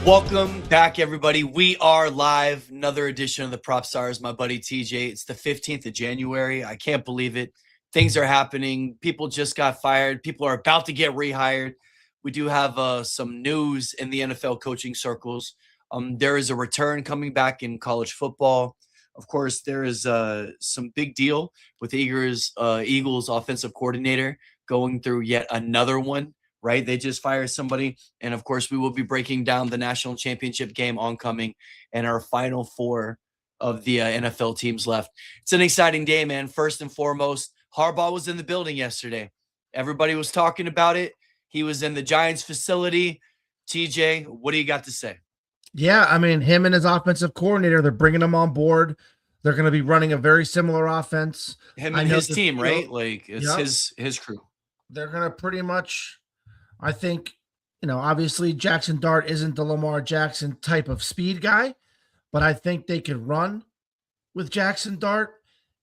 Welcome back, everybody. We are live. Another edition of the Prop Stars. My buddy TJ. It's the 15th of January. I can't believe it. Things are happening. People just got fired. People are about to get rehired. We do have some news in the NFL coaching circles. There is a return coming back in college football. Of course, there is some big deal with Eagles offensive coordinator going through yet another one. Right? They just fired somebody. And of course, we will be breaking down the national championship game oncoming and our final four of the NFL teams left. It's an exciting day, man. First and foremost, Harbaugh was in the building yesterday. Everybody was talking about it. He was in the Giants facility. TJ, what do you got to say? Yeah, I mean, him and his offensive coordinator, they're bringing him on board. They're going to be running a very similar offense. Him and his team, right? Like, it's his crew. They're going to pretty much, I think, obviously Jackson Dart isn't the Lamar Jackson type of speed guy, but I think they could run with Jackson Dart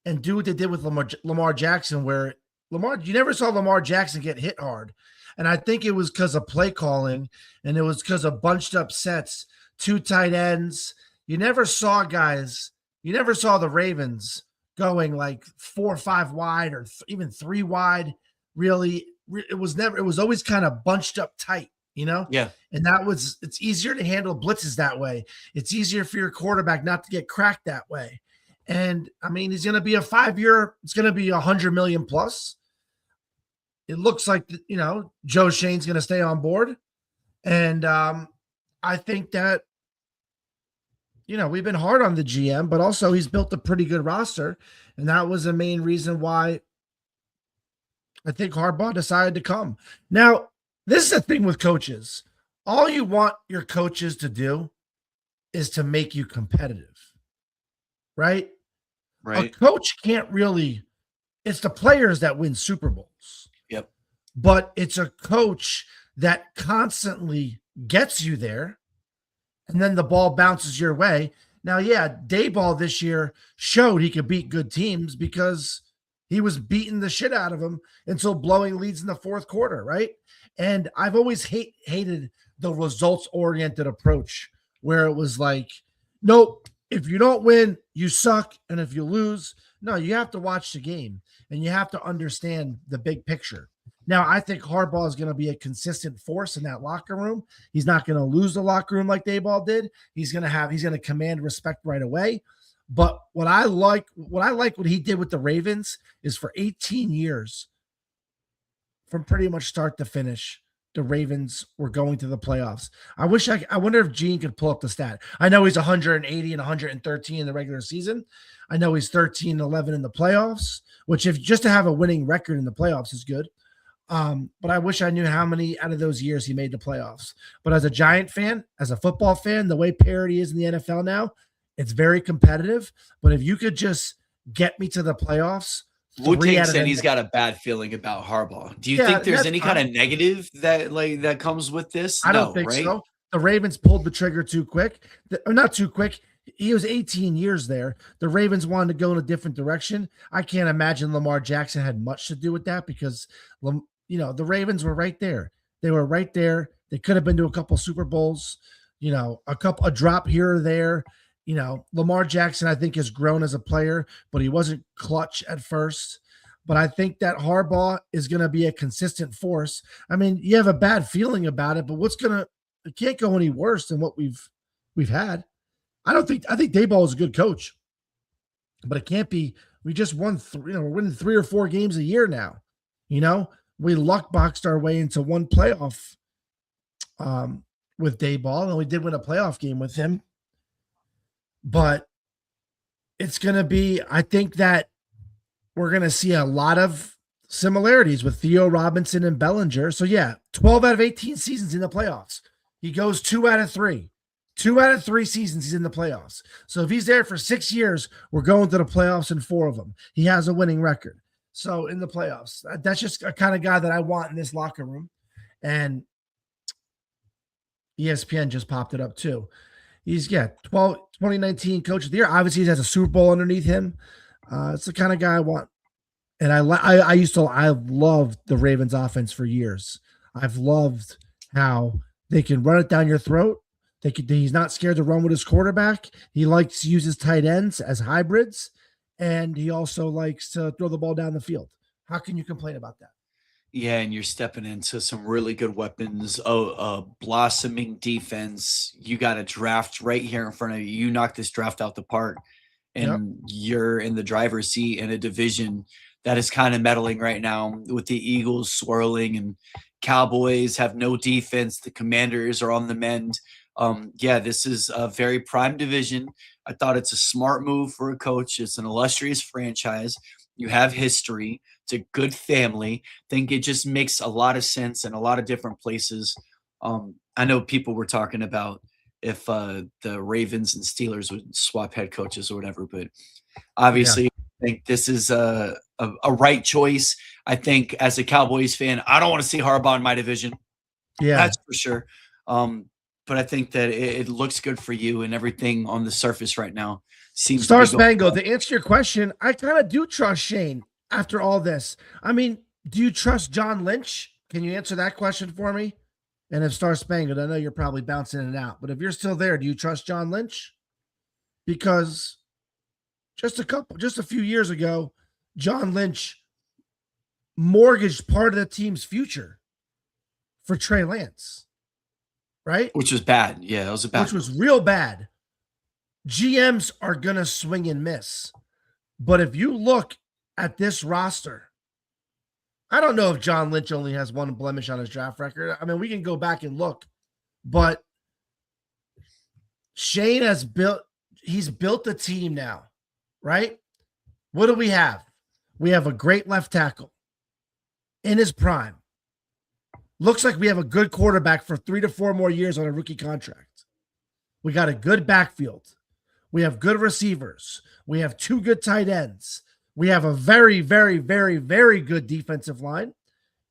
and do what they did with Lamar Jackson, where you never saw Lamar Jackson get hit hard. And I think it was because of play calling, and it was because of bunched up sets, two tight ends. You never saw the Ravens going like 4 or 5 wide or even 3 wide. Really, it was always kind of bunched up tight, Yeah. And it's easier to handle blitzes that way. It's easier for your quarterback not to get cracked that way. And I mean, he's going to be a 5-year, it's going to be $100 million plus. It looks like, Joe Shane's going to stay on board. And I think that, we've been hard on the GM, but also he's built a pretty good roster. And that was the main reason why I think Harbaugh decided to come. Now, this is the thing with coaches. All you want your coaches to do is to make you competitive, right? Right. A coach can't really – it's the players that win Super Bowls. Yep. But it's a coach that constantly gets you there, and then the ball bounces your way. Now, yeah, Daboll this year showed he could beat good teams because – he was beating the shit out of him until blowing leads in the fourth quarter, right? And I've always hated the results-oriented approach where it was like, nope, if you don't win, you suck, and if you lose, no, you have to watch the game, and you have to understand the big picture. Now, I think Harbaugh is going to be a consistent force in that locker room. He's not going to lose the locker room like Daboll did. He's going to command respect right away. But what I like what he did with the Ravens is for 18 years, from pretty much start to finish, the Ravens were going to the playoffs. I wonder if Gene could pull up the stat. I know he's 180 and 113 in the regular season. I know he's 13-11 in the playoffs, which if just to have a winning record in the playoffs is good. But I wish I knew how many out of those years he made the playoffs. But as a Giant fan, as a football fan, the way parity is in the NFL now, it's very competitive, but if you could just get me to the playoffs. Wu-Tang said he's got a bad feeling about Harbaugh. Do you think there's any kind of negative that comes with this? I don't think so. The Ravens pulled the trigger too quick. Not too quick. He was 18 years there. The Ravens wanted to go in a different direction. I can't imagine Lamar Jackson had much to do with that because, the Ravens were right there. They were right there. They could have been to a couple Super Bowls, a drop here or there. Lamar Jackson, I think, has grown as a player, but he wasn't clutch at first. But I think that Harbaugh is going to be a consistent force. I mean, you have a bad feeling about it, but it can't go any worse than what we've had. I think Daboll is a good coach, but it can't be. We just won we're winning 3 or 4 games a year now. We luck boxed our way into one playoff with Daboll, and we did win a playoff game with him. But it's going to be, I think that we're going to see a lot of similarities with Theo Robinson and Bellinger. So, yeah, 12 out of 18 seasons in the playoffs. He goes 2 out of 3. 2 out of 3 seasons he's in the playoffs. So if he's there for 6 years, we're going to the playoffs in 4 of them. He has a winning record. So in the playoffs, that's just a kind of guy that I want in this locker room. And ESPN just popped it up too. He's 2019 Coach of the Year. Obviously, he has a Super Bowl underneath him. It's the kind of guy I want. And I've loved the Ravens offense for years. I've loved how they can run it down your throat. He's not scared to run with his quarterback. He likes to use his tight ends as hybrids, and he also likes to throw the ball down the field. How can you complain about that? Yeah, and you're stepping into some really good weapons. A blossoming defense. You got a draft right here in front of you. You knock this draft out the park, Yep. and you're in the driver's seat in a division that is kind of meddling right now with the Eagles swirling and Cowboys have no defense. The Commanders are on the mend. Yeah, this is a very prime division. I thought it's a smart move for a coach. It's an illustrious franchise. You have history. It's a good family. Think it just makes a lot of sense in a lot of different places. I know people were talking about if the Ravens and Steelers would swap head coaches or whatever, but Yeah. obviously, I think this is a right choice. I think as a Cowboys fan, I don't want to see Harbaugh in my division. Yeah. That's for sure. But I think that it looks good for you, and everything on the surface right now seems to Star be going Spangled, well. to answer your question, I kind of do trust Shane after all this. I mean, do you trust John Lynch? Can you answer that question for me? And if Star Spangled, I know you're probably bouncing in and out, but if you're still there, do you trust John Lynch? Because just a few years ago, John Lynch mortgaged part of the team's future for Trey Lance, right? Which was bad. Yeah, that was a bad Which was real bad. GMs are going to swing and miss. But if you look at this roster, I don't know if John Lynch only has one blemish on his draft record. I mean, we can go back and look, but Shane he's built the team now, right? What do we have? We have a great left tackle in his prime. Looks like we have a good quarterback for 3 to 4 more years on a rookie contract. We got a good backfield. We have good receivers. We have 2 good tight ends. We have a very, very, very, very good defensive line.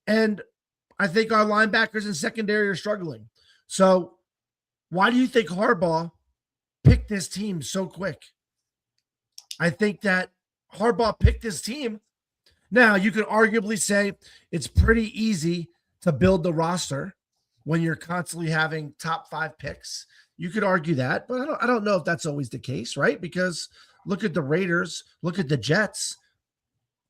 And I think our linebackers and secondary are struggling. So why do you think Harbaugh picked this team so quick? I think that Harbaugh picked this team. Now, you could arguably say it's pretty easy to build the roster when you're constantly having top 5 picks. You could argue that, but I don't know if that's always the case, right? Because look at the Raiders, look at the Jets,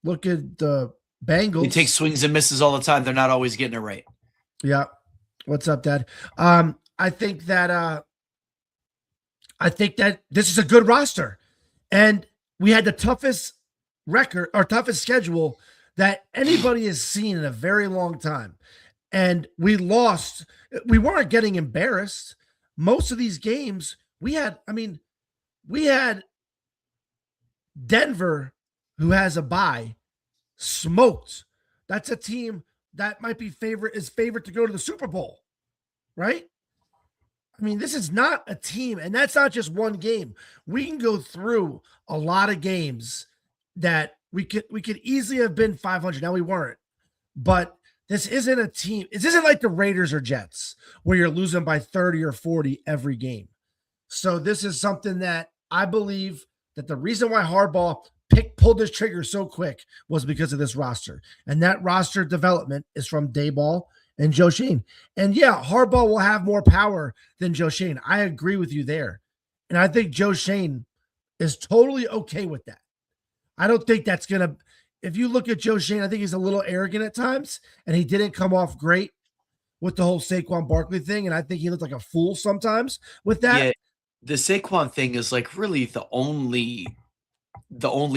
look at the Bengals. They take swings and misses all the time. They're not always getting it right. Yeah. What's up, Dad? I think that this is a good roster. And we had the toughest record or toughest schedule that anybody has seen in a very long time. And we lost. We weren't getting embarrassed. Most of these games we had Denver, who has a bye, smoked. That's a team that might be favored to go to the Super Bowl, right? I mean, this is not a team, and that's not just one game. We can go through a lot of games that we could easily have been 500. Now we weren't, but this isn't a team. This isn't like the Raiders or Jets where you're losing by 30 or 40 every game. So this is something that I believe that the reason why Harbaugh pulled this trigger so quick was because of this roster. And that roster development is from Daboll and Joe Shane. And yeah, Harbaugh will have more power than Joe Shane. I agree with you there. And I think Joe Shane is totally okay with that. I don't think that's going to, if you look at Joe Shane, I think he's a little arrogant at times, and he didn't come off great with the whole Saquon Barkley thing. And I think he looked like a fool sometimes with that. Yeah, the Saquon thing is like really the only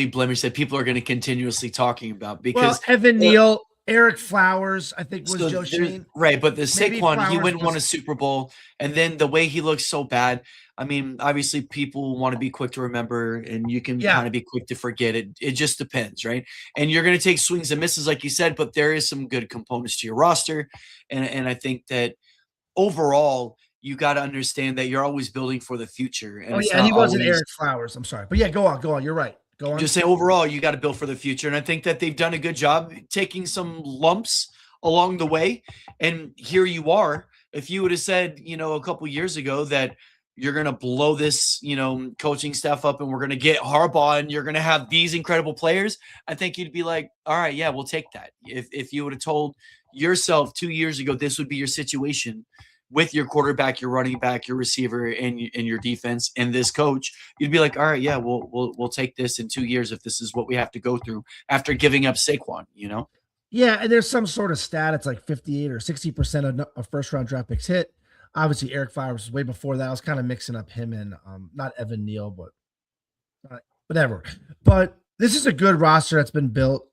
blemish that people are going to continuously talking about because Evan Neal, Eric Flowers, I think was Joe Shane. Right, but the Maybe Saquon, he Flowers went and won a Super Bowl, and then the way he looks so bad. I mean, obviously, people want to be quick to remember, and you can kind of be quick to forget it. It just depends, right? And you're going to take swings and misses, like you said, but there is some good components to your roster, and I think that overall, you got to understand that you're always building for the future. And and he wasn't Eric Flowers. I'm sorry, but yeah, go on. You're right. Go on. Just say overall, you got to build for the future. And I think that they've done a good job taking some lumps along the way. And here you are. If you would have said, a couple years ago that you're going to blow this, coaching staff up and we're going to get Harbaugh and you're going to have these incredible players, I think you'd be like, all right, yeah, we'll take that. If you would have told yourself 2 years ago, this would be your situation, with your quarterback, your running back, your receiver, and your defense, and this coach, you'd be like, all right, yeah, we'll take this in 2 years if this is what we have to go through after giving up Saquon, you know? Yeah, and there's some sort of stat. It's like 58 or 60% of first round draft picks hit. Obviously, Eric Flowers was way before that. I was kind of mixing up him and not Evan Neal, but whatever. But this is a good roster that's been built.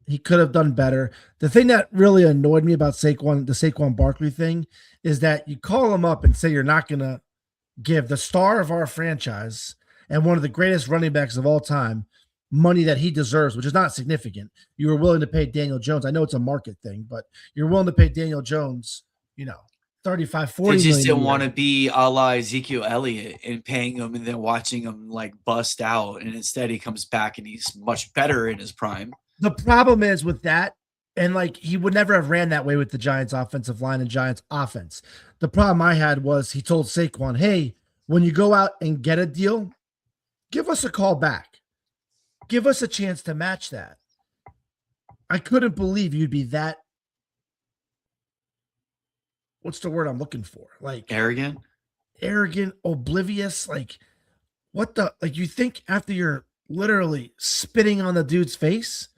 He could have done better. The thing that really annoyed me about Saquon, the Saquon Barkley thing, is that you call him up and say you're not going to give the star of our franchise and one of the greatest running backs of all time money that he deserves, which is not significant. You were willing to pay Daniel Jones. I know it's a market thing, but you're willing to pay Daniel Jones, 35, 40 They just million didn't a want year. to be a la Ezekiel Elliott and paying him and then watching him like bust out. And instead he comes back and he's much better in his prime. The problem is with that, and like he would never have ran that way with the Giants offensive line and Giants offense. The problem I had was he told Saquon, hey, when you go out and get a deal, give us a call back. Give us a chance to match that. I couldn't believe you'd be that. What's the word I'm looking for? Like Arrogant. Oblivious. Like what the, like you think after you're literally spitting on the dude's face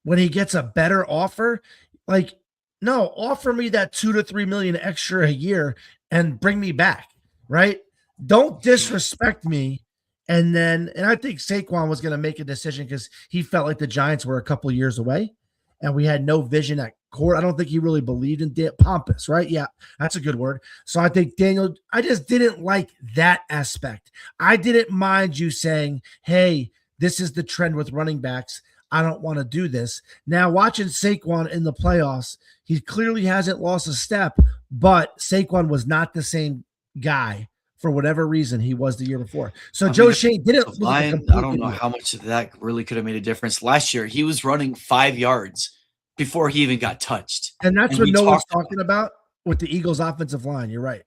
when he gets a better offer, like, no, offer me that 2 to 3 million extra a year and bring me back, right? Don't disrespect me. And I think Saquon was going to make a decision because he felt like the Giants were a couple years away and we had no vision at core. I don't think he really believed in pompous, right? Yeah, that's a good word. So I think I just didn't like that aspect. I didn't mind you saying, hey, this is the trend with running backs. I don't want to do this. Now, watching Saquon in the playoffs, he clearly hasn't lost a step, but Saquon was not the same guy for whatever reason he was the year before. So Joe Shane didn't look like a I don't know how much of that really could have made a difference. Last year, he was running 5 yards before he even got touched. And that's what no one's talking about with the Eagles offensive line. You're right.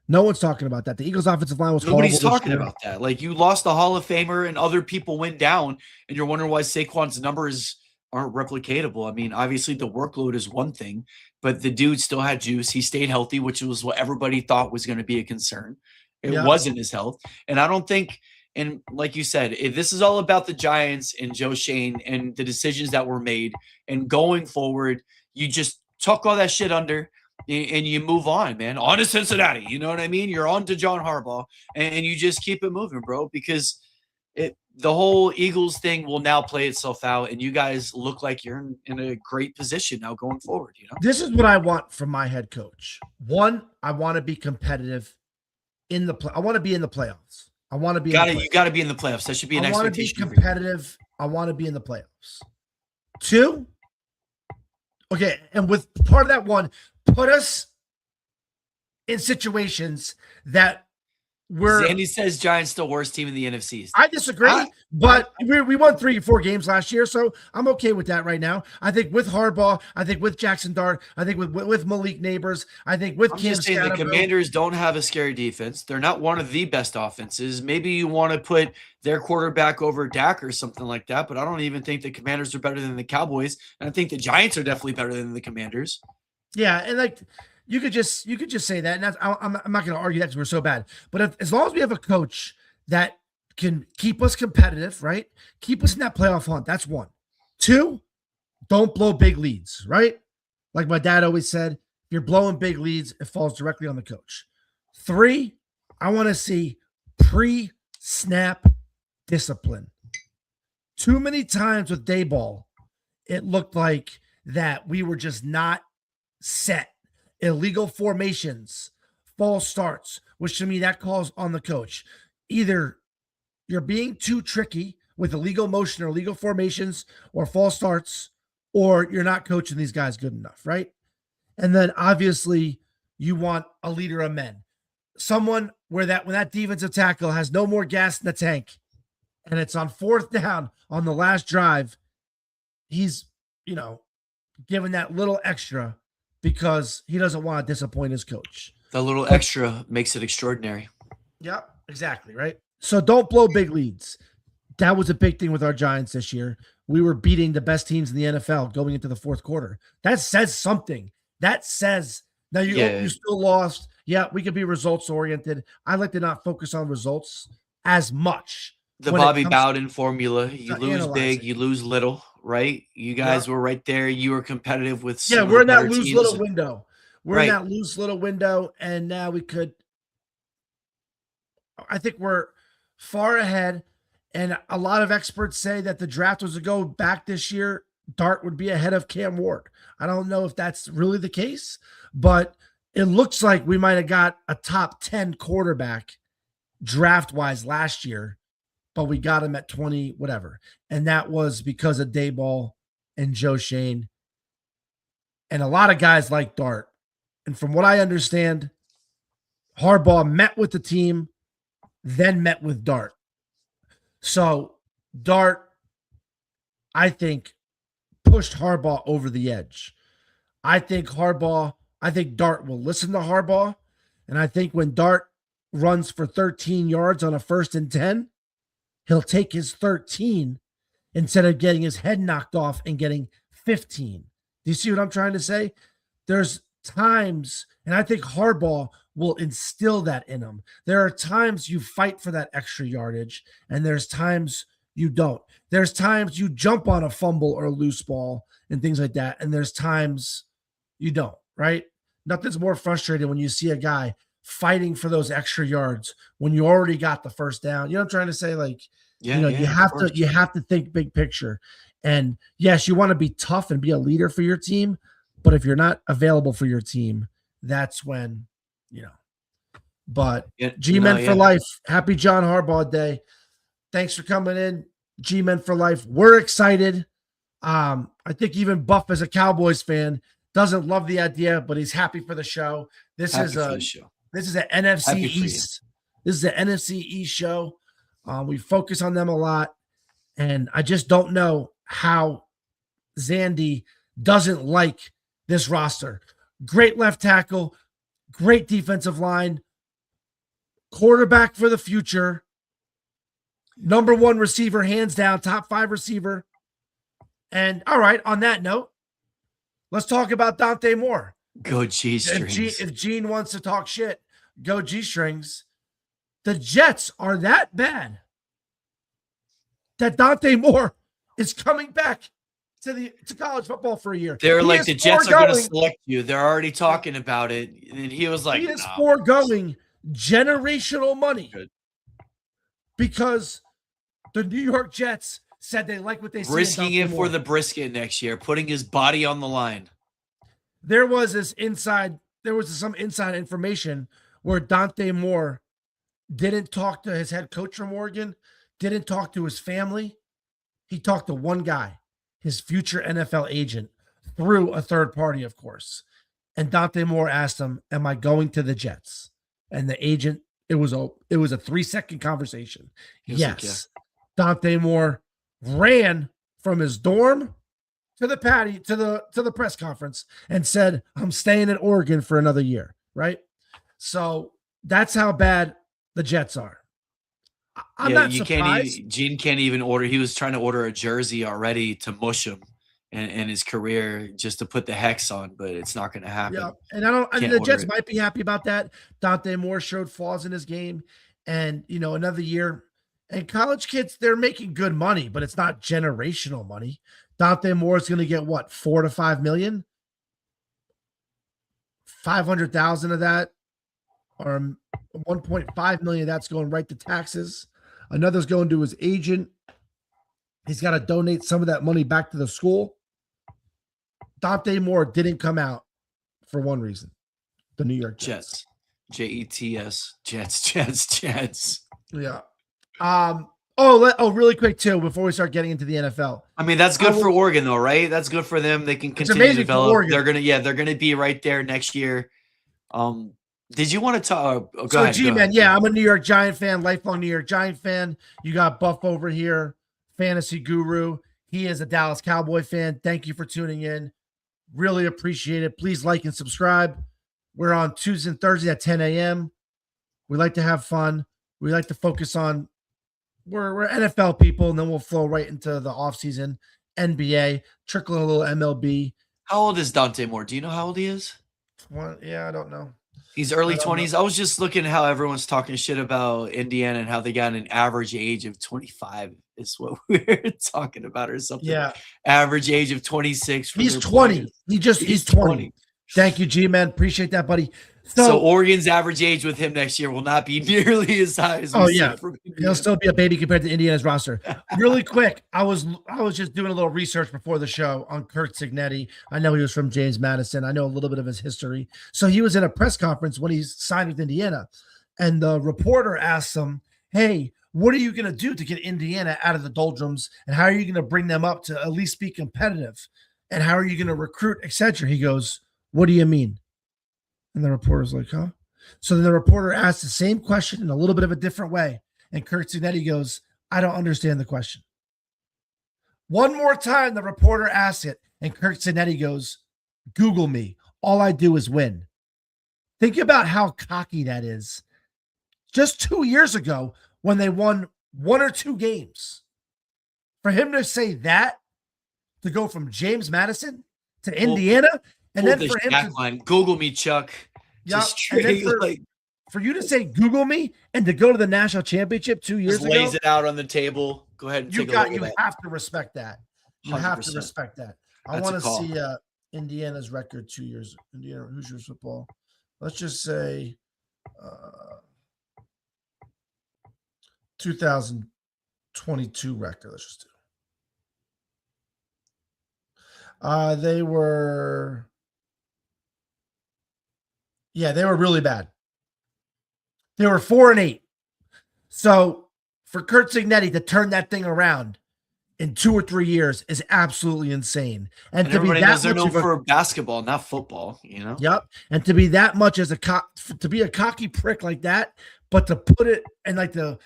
No one's talking about that. The Eagles offensive line was Nobody's talking about that. Like you lost a Hall of Famer and other people went down and you're wondering why Saquon's numbers aren't replicatable. I mean, obviously the workload is one thing, but the dude still had juice. He stayed healthy, which was what everybody thought was going to be a concern. It wasn't his health. And I don't think, and like you said, if this is all about the Giants and Joe Shane and the decisions that were made and going forward, you just tuck all that shit under and you move on, man. On to Cincinnati. You know what I mean? You're on to John Harbaugh and you just keep it moving, bro, because the whole Eagles thing will now play itself out and you guys look like you're in a great position now going forward. This is what I want from my head coach. One, I want to be competitive in the I want to be in the playoffs. I want to be you got to be in the playoffs. That should be an expectation. I want to be competitive. I want to be in the playoffs. Two, okay, and with part of that one, put us in situations that Zandy says Giants the worst team in the NFC. I disagree, but we won 3 or 4 games last year, so I'm okay with that right now. I think with Harbaugh, I think with Jackson Dart, I think with Malik Neighbors, I think with Cam Scatterville. The Commanders don't have a scary defense. They're not one of the best offenses. Maybe you want to put their quarterback over Dak or something like that, but I don't even think the Commanders are better than the Cowboys, and I think the Giants are definitely better than the Commanders. Yeah, and like you could just say that, and that's, I'm not going to argue that because we're so bad. But as long as we have a coach that can keep us competitive, right? Keep us in that playoff hunt. That's one. Two, don't blow big leads, right? Like my dad always said, if you're blowing big leads, it falls directly on the coach. 3, I want to see pre-snap discipline. Too many times with Dayball, it looked like that we were just not set. Illegal formations, false starts, which to me that calls on the coach. Either you're being too tricky with illegal motion or illegal formations or false starts, or you're not coaching these guys good enough, right? And then obviously you want a leader of men. Someone when that defensive tackle has no more gas in the tank and it's on 4th down on the last drive, he's, giving that little extra because he doesn't want to disappoint his coach. The little extra makes it extraordinary. Yeah, exactly, right? So don't blow big leads. That was a big thing with our Giants this year. We were beating the best teams in the NFL going into the 4th quarter. That says something. That says now you still lost Yeah, we could be results oriented. I like to not focus on results as much The when it Bobby comes Bowden formula. You to lose big, analyzing. you lose little, right? You Yeah. guys were right there. You were competitive with Yeah, some of we're the in that better lose teams. little window. We're in Right. that lose little window, and now we could. I think we're far ahead, and a lot of experts say that the draft was to go back this year. Dart would be ahead of Cam Ward. I don't know if that's really the case, but it looks like we might have got a top 10 quarterback draft wise last year, but we got him at 20, whatever. And that was because of Dayball and Joe Shane and a lot of guys like Dart. And from what I understand, Harbaugh met with the team, then met with Dart. So Dart, I think, pushed Harbaugh over the edge. I think Dart will listen to Harbaugh. And I think when Dart runs for 13 yards on a 1st and 10, he'll take his 13 instead of getting his head knocked off and getting 15. Do you see what I'm trying to say? There's times, and I think Harbaugh will instill that in him. There are times you fight for that extra yardage, and there's times you don't. There's times you jump on a fumble or a loose ball and things like that, and there's times you don't, right? Nothing's more frustrating when you see a guy fighting for those extra yards when you already got the first down. You know what I'm trying to say? Like, Yeah, yeah, you have to think big picture. And yes, you want to be tough and be a leader for your team, but if you're not available for your team, that's when, you know. But yeah. G-Men for life. Happy John Harbaugh Day. Thanks for coming in. G-Men for life. We're excited. I think even Buff, as a Cowboys fan, doesn't love the idea, but he's happy for the show. This Happy is for the a show. this is an NFC Happy for you. East. This is an NFC East show. We focus on them a lot, and I just don't know how Zandy doesn't like this roster. Great left tackle, great defensive line, quarterback for the future, number 1 receiver, hands down, top 5 receiver. And all right, on that note, let's talk about Dante Moore. Go G-strings. If Gene wants to talk shit, go G-strings. The Jets are that bad that Dante Moore is coming back to college football for a year. They're like, the Jets are going to select you. They're already talking about it. And he was like, he is foregoing generational money because the New York Jets said they like what they see. Risking it for the brisket next year, putting his body on the line. There was some inside information where Dante Moore didn't talk to his head coach from Oregon, didn't talk to his family. He talked to one guy, his future NFL agent, through a third party, of course. And Dante Moore asked him, "Am I going to the Jets?" And the agent, it was a 3-second conversation. Yes. Like, yeah. Dante Moore ran from his dorm to the patio, to the press conference, and said, "I'm staying in Oregon for another year." Right? So that's how bad the Jets are. I'm not surprised. Gene can't even order. He was trying to order a jersey already to mush him and his career, just to put the hex on, but it's not going to happen. Yeah, and the Jets might be happy about that. Dante Moore showed flaws in his game, and another year. And college kids, they're making good money, but it's not generational money. Dante Moore is going to get what, $4 to $5 million? 500,000 of that, or 1.5 million. That's going right to taxes. Another's going to his agent. He's got to donate some of that money back to the school. Dante Moore didn't come out for one reason: the New York Jets. Jets. Jets. Yeah. Really quick too, before we start getting into the NFL. I mean, that's good for Oregon though, right? That's good for them. They can continue to develop. They're gonna be right there next year. Did you want to talk? Go ahead, G-Man, yeah, I'm a New York Giant fan, lifelong New York Giant fan. You got Buff over here, fantasy guru. He is a Dallas Cowboy fan. Thank you for tuning in. Really appreciate it. Please like and subscribe. We're on Tuesday and Thursday at 10 a.m. We like to have fun. We like to focus on we're NFL people, and then we'll flow right into the offseason, NBA, trickle a little MLB. How old is Dante Moore? Do you know how old he is? Yeah, I don't know. He's early I don't know. 20s. I was just looking how everyone's talking shit about Indiana and how they got an average age of 25 is what we're talking about or something. Yeah, Average age of 26 for he's their 20. players. He's 20. Thank you, G-Man. Appreciate that, buddy. So Oregon's average age with him next year will not be nearly as high as we see from Indiana. He'll still be a baby compared to Indiana's roster. Really quick, I was just doing a little research before the show on Kirk Cignetti. I know he was from James Madison. I know a little bit of his history. So he was in a press conference when he signed with Indiana, and the reporter asked him, "Hey, what are you going to do to get Indiana out of the doldrums, and how are you going to bring them up to at least be competitive, and how are you going to recruit, etc.?" He goes, "What do you mean?" And the reporter's like, "Huh?" So then the reporter asked the same question in a little bit of a different way. And Kirk Cignetti goes, "I don't understand the question." One more time, the reporter asks it. And Kirk Cignetti goes, "Google me. All I do is win." Think about how cocky that is. Just 2 years ago, when they won 1 or 2 games, for him to say that, to go from James Madison to Indiana, and then for him to Google me, Chuck. Just for you to say Google me and to go to the national championship 2 years ago, lays it out on the table. Go ahead and take a look at that. You have to respect that. You 100%. Have to respect that. I want to see Indiana's record 2 years. Indiana Hoosiers football. Let's just say 2022 record. Let's just do. They were really bad. They were 4-8. So for Kirk Cignetti to turn that thing around in 2 or 3 years is absolutely insane. And to be that much known for basketball, not football, you know? Yep. And to be that much as to be a cocky prick like that, but to put it and like to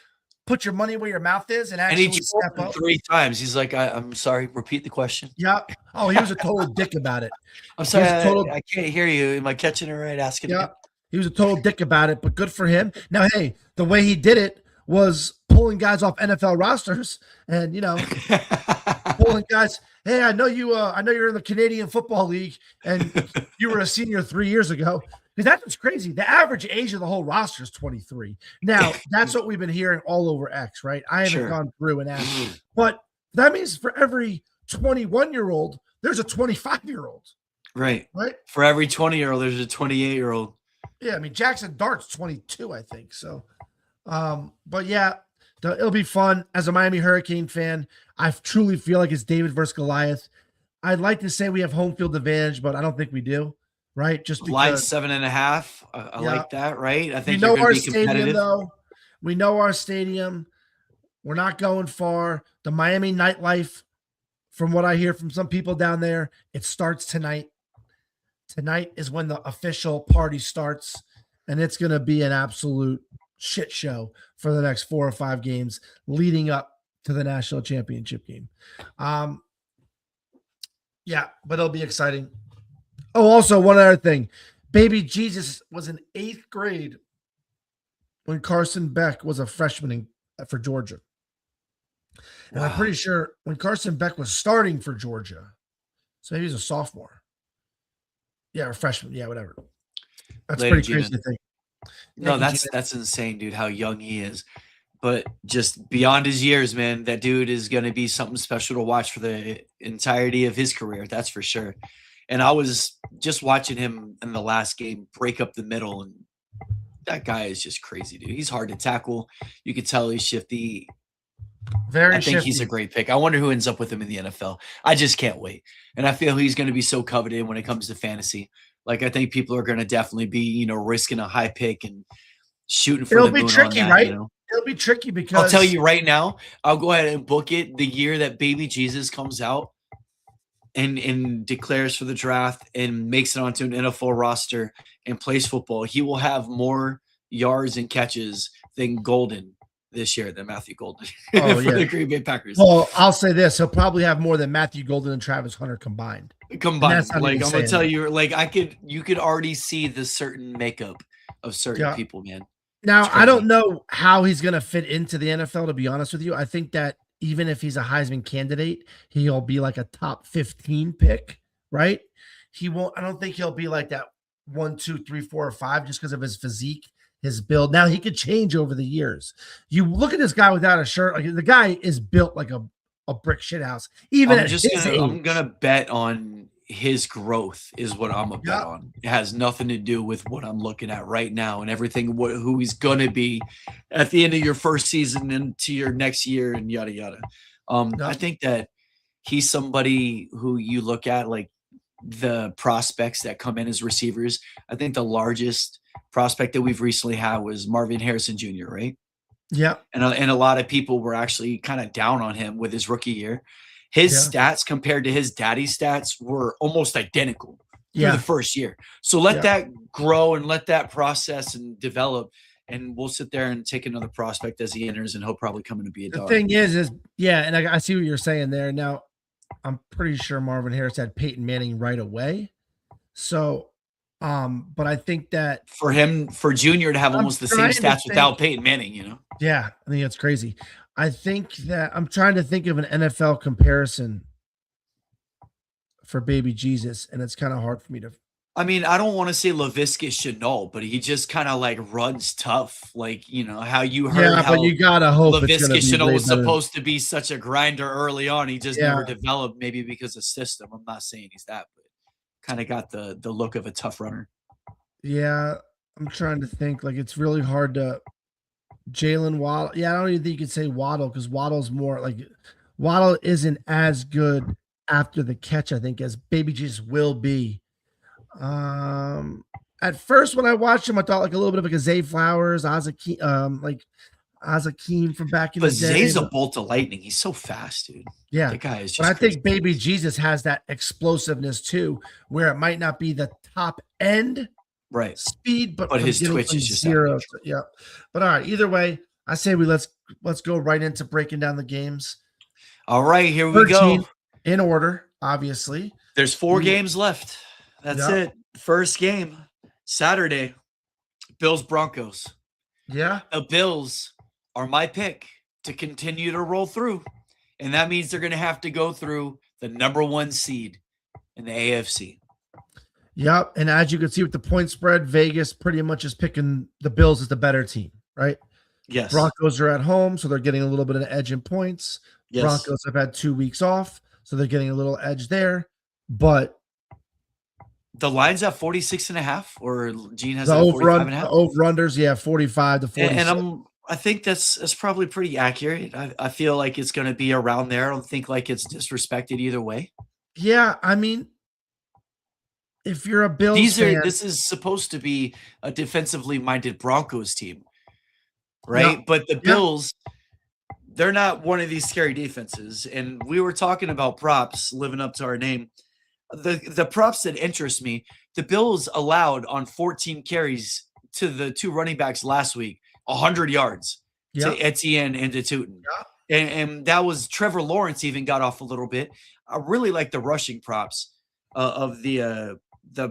put your money where your mouth is and actually step up 3 times. He's like, I'm sorry, repeat the question. Yep. Oh, he was a total dick about it. I'm sorry, I can't hear you. Am I catching it right? Asking. Yeah. He was a total dick about it, but good for him. Now, hey, the way he did it was pulling guys off NFL rosters and, pulling guys. Hey, I know you're in the Canadian Football League and you were a senior 3 years ago. Because that's what's crazy. The average age of the whole roster is 23. Now, that's what we've been hearing all over X, right? I haven't gone through and asked. But that means for every 21-year-old, there's a 25-year-old. Right. For every 20-year-old, there's a 28-year-old. Yeah, I mean, Jackson Dart's 22, I think. So, but yeah, it'll be fun. As a Miami Hurricane fan, I truly feel like it's David versus Goliath. I'd like to say we have home field advantage, but I don't think we do. Right? Just because line 7.5. I like that, right? I think we know our stadium, though. We know our stadium. We're not going far. The Miami nightlife, from what I hear from some people down there, it starts tonight. Tonight is when the official party starts, and it's going to be an absolute shit show for the next 4 or 5 games leading up to the national championship game. Yeah, but it'll be exciting. Oh, also one other thing. Baby Jesus was in 8th grade when Carson Beck was a freshman for Georgia. And I'm pretty sure when Carson Beck was starting for Georgia, so maybe he's a sophomore. Yeah, or freshman. Yeah, whatever. That's pretty crazy to think. No, that's insane, dude, how young he is. But just beyond his years, man, that dude is going to be something special to watch for the entirety of his career. That's for sure. And I was just watching him in the last game break up the middle, and that guy is just crazy, dude. He's hard to tackle. You could tell he's shifty. I think he's a great pick. I wonder who ends up with him in the NFL. I just can't wait. And I feel he's going to be so coveted when it comes to fantasy. Like, I think people are going to definitely be, risking a high pick and shooting for the moon. It'll be tricky, right? It'll be tricky because I'll tell you right now, I'll go ahead and book it the year that Baby Jesus comes out and declares for the draft and makes it onto an NFL roster and plays football. He will have more yards and catches than Golden this year than Matthew Golden for the Green Bay Packers. Well, I'll say this. He'll probably have more than Matthew Golden and Travis Hunter combined. Like, I'm going to tell you, like, you could already see the certain makeup of certain people, man. Now, I don't know how he's going to fit into the NFL, to be honest with you. I think that even if he's a Heisman candidate, he'll be like a top 15 pick, right? I don't think he'll be like that 1, 2, 3, 4, or 5 just because of his physique, his build. Now he could change over the years. You look at this guy without a shirt, like the guy is built like a brick shit house, even at his age. I'm gonna bet on his growth is what I'm a bet Yep. on. It has nothing to do with what I'm looking at right now and everything who he's gonna be at the end of your first season into your next year and yada yada. I think that he's somebody who you look at like the prospects that come in as receivers. I think the largest prospect that we've recently had was Marvin Harrison Jr., right? Yeah. And a lot of people were actually kind of down on him with his rookie year. His stats compared to his daddy's stats were almost identical through the first year. So let that grow and let that process and develop. And we'll sit there and take another prospect as he enters, and he'll probably come in to be a dog. The thing is and I see what you're saying there. Now, I'm pretty sure Marvin Harris had Peyton Manning right away. So, but I think that for Junior to have almost the same stats without Peyton Manning, you know? Yeah, I think that's crazy. I think that I'm trying to think of an NFL comparison for baby Jesus, and it's kind of hard for me to. I mean, I don't want to say Laviska Shenault, but he just kind of like runs tough, like you know how you heard. Yeah, but you gotta hope Laviska Shenault was supposed to be such a grinder early on. He just never developed, maybe because of system. I'm not saying he's that, but kind of got the look of a tough runner. Yeah, I'm trying to think. Like it's really hard to. Jalen Waddle. Yeah, I don't even think you could say Waddle because Waddle's more like Waddle isn't as good after the catch, I think, as Baby Jesus will be. At first when I watched him, I thought like a little bit of like a Zay Flowers, like Azakeem from back in the day. Zay's a bolt of lightning. He's so fast, dude. Yeah. The guy is just but I think Baby Jesus has that explosiveness too, where it might not be the top end speed, but his twitch is just zero. Yeah. But all right, either way, I say let's go right into breaking down the games. All right, here we go. In order, obviously. There's 4 games left. That's it. First game, Saturday, Bills Broncos. Yeah. The Bills are my pick to continue to roll through. And that means they're going to have to go through the number 1 seed in the AFC. Yep. And as you can see with the point spread, Vegas pretty much is picking the Bills as the better team, right? Yes. Broncos are at home, so they're getting a little bit of an edge in points. Yes. Broncos have had 2 weeks off, so they're getting a little edge there. But the line's at 46.5, or Gene has 45.5. The over-unders, 45 to 46. And I think that's probably pretty accurate. I feel like it's going to be around there. I don't think like it's disrespected either way. Yeah, I mean, if you're a Bills fan, this is supposed to be a defensively minded Broncos team, right? But the Bills, they're not one of these scary defenses. And we were talking about props living up to our name. The props that interest me, the Bills allowed on 14 carries to the 2 running backs last week, 100 yards to Etienne and to Tootin. And that was Trevor Lawrence even got off a little bit. I really like the rushing props of the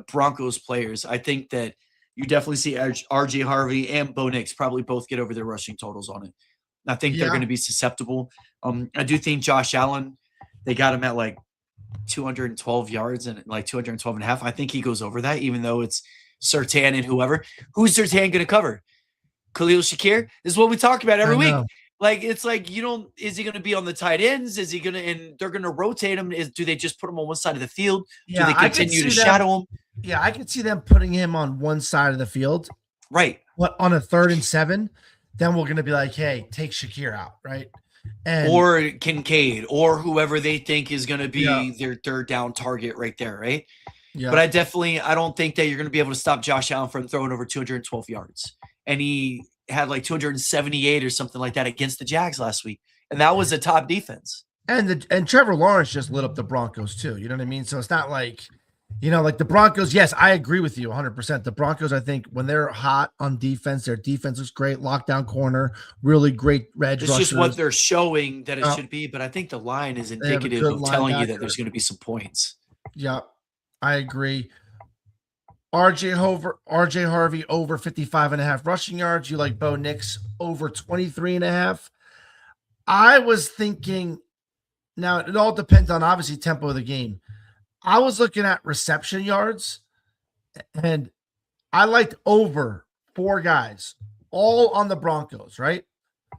Broncos players. I think that you definitely see RJ Harvey and Bo Nix probably both get over their rushing totals on it. I think they're going to be susceptible. I do think Josh Allen, they got him at like 212 yards and like 212 and a half. I think he goes over that, even though it's Surtain and whoever. Who's Surtain going to cover? Khalil Shakir? This is what we talk about every week. Like, it's like, is he going to be on the tight ends? Is he going to, and they're going to rotate him? Do they just put him on one side of the field? Do they continue to shadow him? Yeah, I could see them putting him on one side of the field. Right. But on a 3rd and 7, then we're going to be like, hey, take Shakir out, right? Or Kincaid, or whoever they think is going to be their 3rd down target right there, right? Yeah. But I don't think that you're going to be able to stop Josh Allen from throwing over 212 yards. And he had like 278 or something like that against the Jags last week. And that was a top defense. And Trevor Lawrence just lit up the Broncos too. You know what I mean? So it's not like, like the Broncos. Yes, I agree with you 100%. The Broncos, I think when they're hot on defense, their defense is great. Lockdown corner, really great edge rushers. It's just what they're showing that it should be. But I think the line is indicative of telling you that there's going to be some points. Yeah, I agree. RJ Harvey over 55.5 rushing yards. You like Bo Nix over 23.5. I was thinking, now it all depends on obviously tempo of the game. I was looking at reception yards, and I liked over 4 guys, all on the Broncos, right?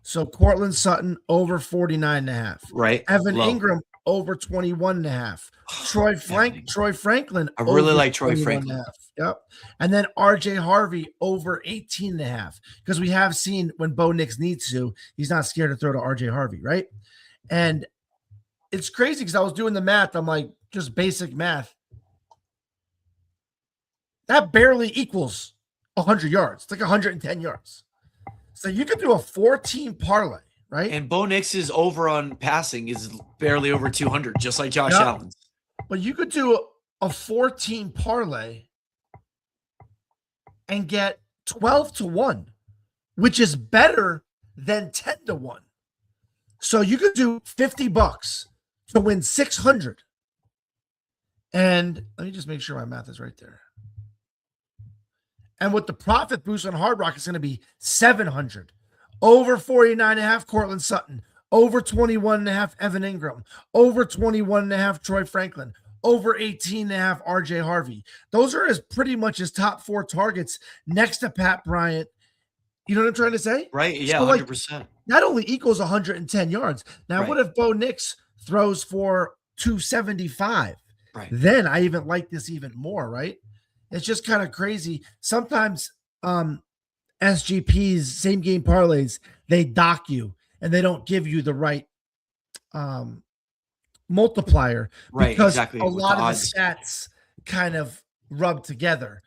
So Cortland Sutton over 49.5. Right. Evan Low. Ingram over 21.5. Troy Franklin I really over like Troy 21.5. Franklin. Yep. And then RJ Harvey over 18.5. Because we have seen when Bo Nix needs to, he's not scared to throw to RJ Harvey, right? And it's crazy because I was doing the math. I'm like, just basic math. That barely equals 100 yards. It's like 110 yards. So you could do a 14 parlay, right? And Bo Nix's over on passing is barely over 200, just like Josh Allen's. But you could do a 14 parlay and get 12-1, which is better than 10-1. So you could do $50 to win 600. And let me just make sure my math is right there. And with the profit boost on Hard Rock, it's going to be 700. Over 49.5, Cortland Sutton. Over 21.5, Evan Ingram. Over 21.5, Troy Franklin. Over 18.5, RJ Harvey. Those are pretty much his top 4 targets next to Pat Bryant. You know what I'm trying to say? Right. Yeah, so 100%. That only equals 110 yards. Now, what if Bo Nix throws for 275? Right. Then I even like this even more, right? It's just kind of crazy. Sometimes SGPs, same game parlays, they dock you and they don't give you the right multiplier because a lot of the stats kind of rub together.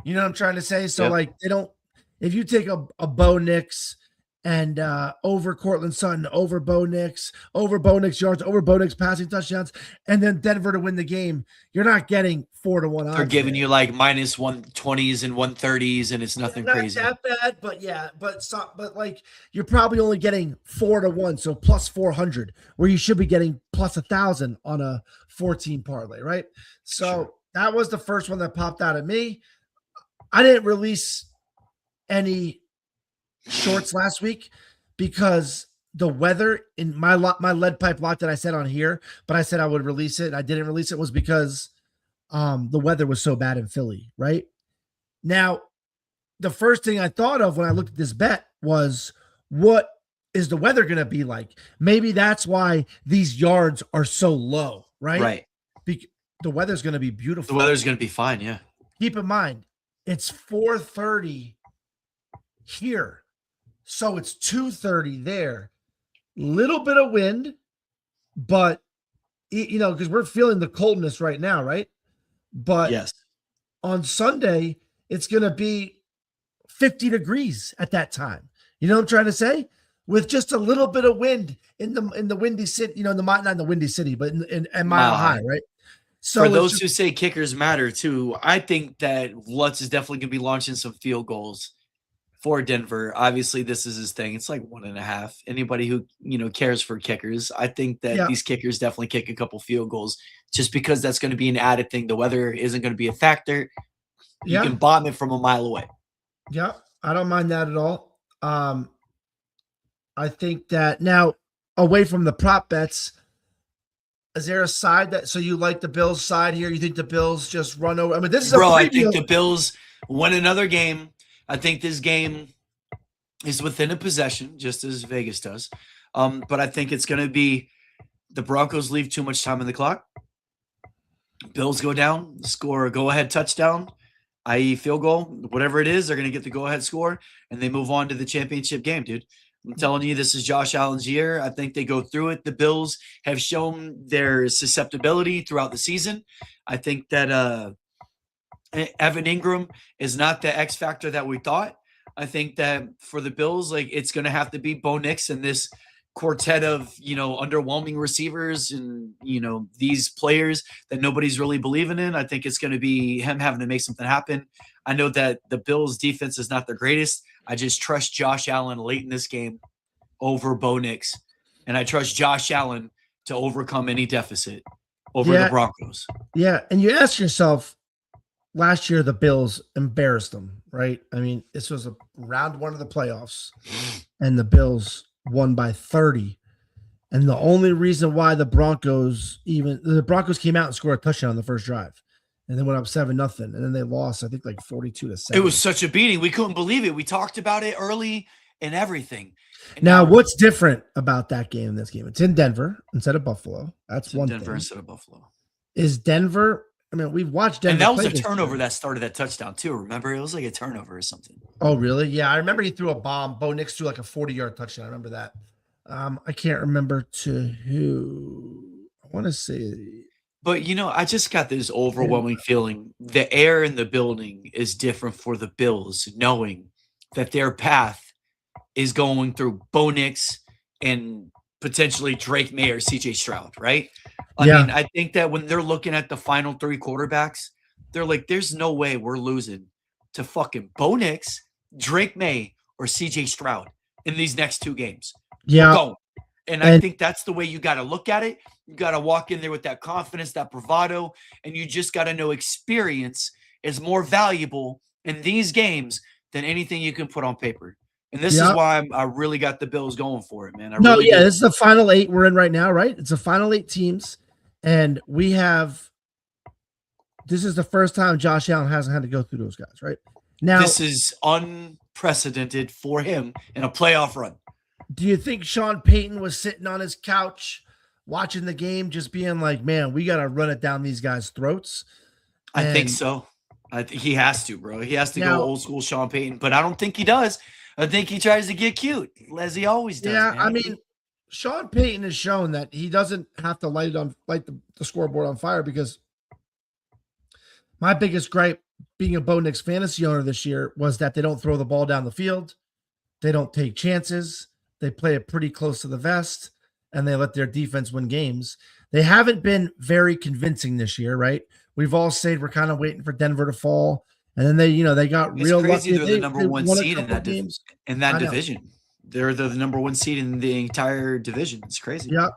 You know what I'm trying to say? So like they don't, if you take a Bo Nix and over Cortland Sutton, over Bo Nix yards, over Bo Nix passing touchdowns, and then Denver to win the game, you're not getting 4-1 odds. They're giving you like minus 120s and 130s, and it's nothing crazy. Not that bad, but like you're probably only getting 4-1, so plus 400, where you should be getting plus 1,000 on a 14 parlay, right? So that was the first one that popped out at me. I didn't release any shorts last week because the weather in my lead pipe lock that I said on here, but I said I would release it and I didn't release it, was because the weather was so bad in Philly, right? Now, the first thing I thought of when I looked at this bet was, what is the weather going to be like? Maybe that's why these yards are so low, right? Right. The weather's going to be beautiful. The weather's going to be fine, yeah. Keep in mind, it's 4:30 here. So it's 2:30 there. Little bit of wind, but because we're feeling the coldness right now, right? But yes, on Sunday, it's going to be 50 degrees at that time. You know what I'm trying to say? With just a little bit of wind in the windy city, not in the windy city, but in Mile High, right? So for those who say kickers matter too, I think that Lutz is definitely going to be launching some field goals for Denver. Obviously, this is his thing. It's like 1.5. Anybody who cares for kickers, I think that these kickers definitely kick a couple field goals, just because that's going to be an added thing. The weather isn't going to be a factor. You can bomb it from a mile away. Yeah, I don't mind that at all. I think that now, away from the prop bets, is there a side that, so you like the Bills side here? You think the Bills just run over? I mean, this is I think the Bills win another game. I think this game is within a possession, just as Vegas does. But I think it's going to be the Broncos leave too much time on the clock. Bills go down, score a go-ahead touchdown, i.e. field goal, whatever it is, they're going to get the go-ahead score, and they move on to the championship game, dude. I'm telling you, this is Josh Allen's year. I think they go through it. The Bills have shown their susceptibility throughout the season. I think that Evan Ingram is not the X factor that we thought. I think that for the Bills, like, it's going to have to be Bo Nix and this quartet of, underwhelming receivers and, these players that nobody's really believing in. I think it's going to be him having to make something happen. I know that the Bills defense is not the greatest. I just trust Josh Allen late in this game over Bo Nix. And I trust Josh Allen to overcome any deficit over the Broncos. Yeah. And you ask yourself, last year, the Bills embarrassed them, right? I mean, this was a round 1 of the playoffs, and the Bills won by 30. And the only reason why the Broncos came out and scored a touchdown on the first drive. and then went up 7-0, and then they lost, I think, like 42-7. It was such a beating. We couldn't believe it. We talked about it early and everything. And now, what's different about that game? This game, it's in Denver instead of Buffalo. That's one Denver thing. instead of Buffalo. Is Denver? I mean, we've watched Denver. And that was a turnover that started that touchdown too. Remember, it was like a turnover or something. Oh, really? Yeah, I remember he threw a bomb. Bo Nix threw like a 40-yard touchdown. I remember that. I can't remember to who. I want to say. But, I just got this overwhelming feeling. The air in the building is different for the Bills, knowing that their path is going through Bo Nix and potentially Drake May or CJ Stroud, right? I mean, I think that when they're looking at the final 3 quarterbacks, they're like, there's no way we're losing to fucking Bo Nix, Drake May, or CJ Stroud in these next 2 games. Yeah. We're going. And I think that's the way you got to look at it. You got to walk in there with that confidence, that bravado, and you just got to know experience is more valuable in these games than anything you can put on paper. And this is why I really got the Bills going for it, man. This is the final 8 we're in right now, right? It's the final 8 teams, and this is the first time Josh Allen hasn't had to go through those guys, right? Now, this is unprecedented for him in a playoff run. Do you think Sean Payton was sitting on his couch watching the game, just being like, man, we got to run it down these guys' throats? I think so. I think he has to, bro. He has to go old school Sean Payton, but I don't think he does. I think he tries to get cute, as he always does. Yeah, man. I mean, Sean Payton has shown that he doesn't have to light the scoreboard on fire, because my biggest gripe being a Bo Nix fantasy owner this year was that they don't throw the ball down the field. They don't take chances. They play it pretty close to the vest, and they let their defense win games. They haven't been very convincing this year, right? We've all said we're kind of waiting for Denver to fall, and then they got real lucky. They're the number 1 seed in that division. They're the number 1 seed in the entire division. It's crazy. Yeah,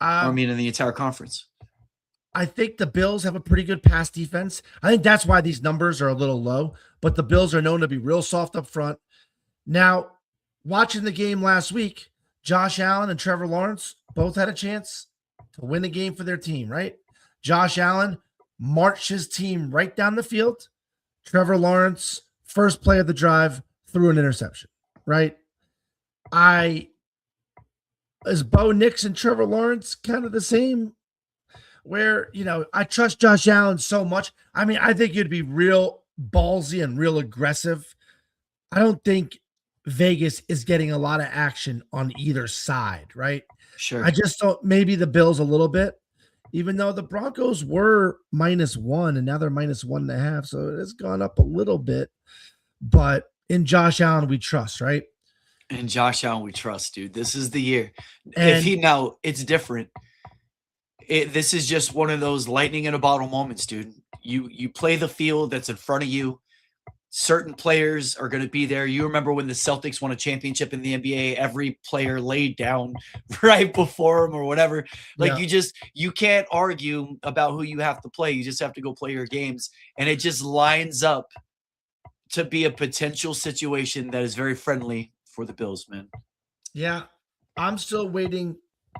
in the entire conference. I think the Bills have a pretty good pass defense. I think that's why these numbers are a little low, but the Bills are known to be real soft up front. Now, watching the game last week, Josh Allen and Trevor Lawrence both had a chance to win a game for their team, right? Josh Allen marched his team right down the field. Trevor Lawrence, first play of the drive, threw an interception, right? Is Bo Nix and Trevor Lawrence kind of the same? Where, I trust Josh Allen so much. I mean, I think you'd be real ballsy and real aggressive. I don't think Vegas is getting a lot of action on either side, right? Sure. I just thought maybe the Bills a little bit, even though the Broncos were -1 and now they're -1.5. So it has gone up a little bit. But in Josh Allen, we trust, right? In Josh Allen, we trust, dude. This is the year. And it's different. This is just one of those lightning in a bottle moments, dude. You play the field that's in front of you. Certain players are going to be there. You remember when the Celtics won a championship in the NBA, every player laid down right before them or whatever. You can't argue about who you have to play. You just have to go play your games. And it just lines up to be a potential situation that is very friendly for the Bills, man. Yeah. I'm still waiting,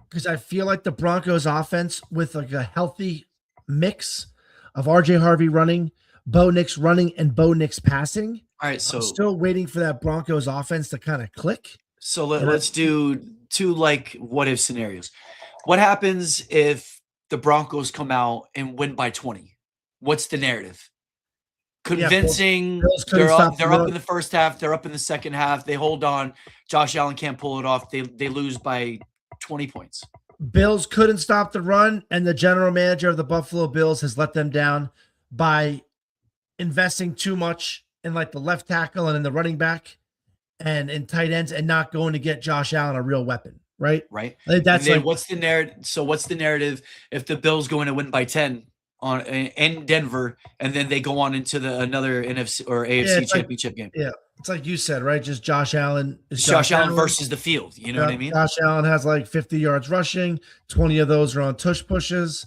because I feel like the Broncos offense, with like a healthy mix of RJ Harvey running, Bo Nix running, and Bo Nix passing. All right, so I'm still waiting for that Broncos offense to kind of click. So let's do 2 what if scenarios. What happens if the Broncos come out and win by 20? What's the narrative? Convincing. They're up in the first half. They're up in the second half. They hold on. Josh Allen can't pull it off. They lose by 20 points. Bills couldn't stop the run, and the general manager of the Buffalo Bills has let them down by investing too much in the left tackle and in the running back and in tight ends, and not going to get Josh Allen a real weapon, right? Right. That's what's the narrative? So what's the narrative if the Bills go in and win by 10 in Denver, and then they go on into another NFC or AFC championship game? Yeah. It's like you said, right? Just Josh Allen. Josh Allen versus the field. You know what I mean? Josh Allen has 50 yards rushing. 20 of those are on tush pushes.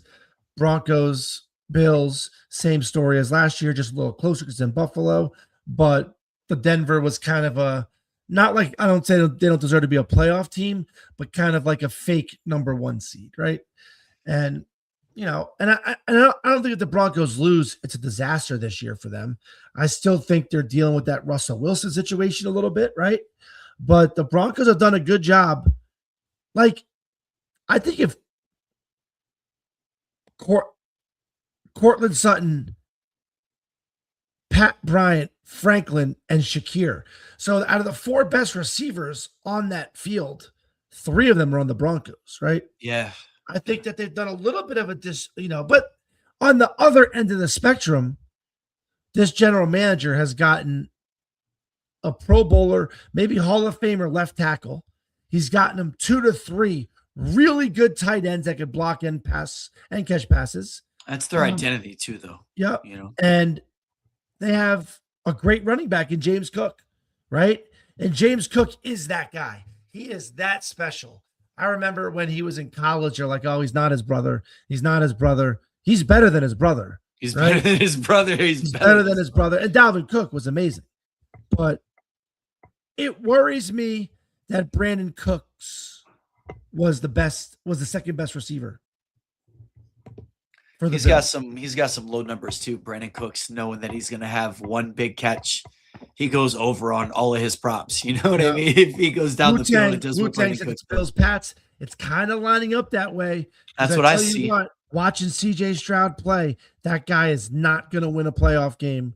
Broncos, Bills, same story as last year, just a little closer because in Buffalo. But the Denver was kind of not like, I don't say they don't deserve to be a playoff team, but kind of like a fake number 1 seed, right? And and I don't think if the Broncos lose, it's a disaster this year for them. I still think they're dealing with that Russell Wilson situation a little bit, right? But the Broncos have done a good job. Like, I think if Cortland Sutton, Pat Bryant, Franklin, and Shakir. So out of the 4 best receivers on that field, 3 of them are on the Broncos, right? Yeah. I think that they've done a little bit of but on the other end of the spectrum, this general manager has gotten a Pro Bowler, maybe Hall of Famer left tackle. He's gotten him 2 to 3 really good tight ends that could block and pass and catch passes. That's their identity too, though. Yeah. And they have a great running back in James Cook, right? And James Cook is that guy. He is that special. I remember when he was in college, you're like, oh, he's not his brother. He's not his brother. He's better than his brother. He's better than his brother. He's better than his brother. And Dalvin Cook was amazing. But it worries me that Brandon Cooks was the second best receiver. He's got some low numbers too. Brandon Cooks, knowing that he's going to have one big catch, he goes over on all of his props. You know what I mean? If he goes down the field and does what Brandon Cooks Bills Pats, it's kind of lining up that way. That's what I see. Watching CJ Stroud play, that guy is not going to win a playoff game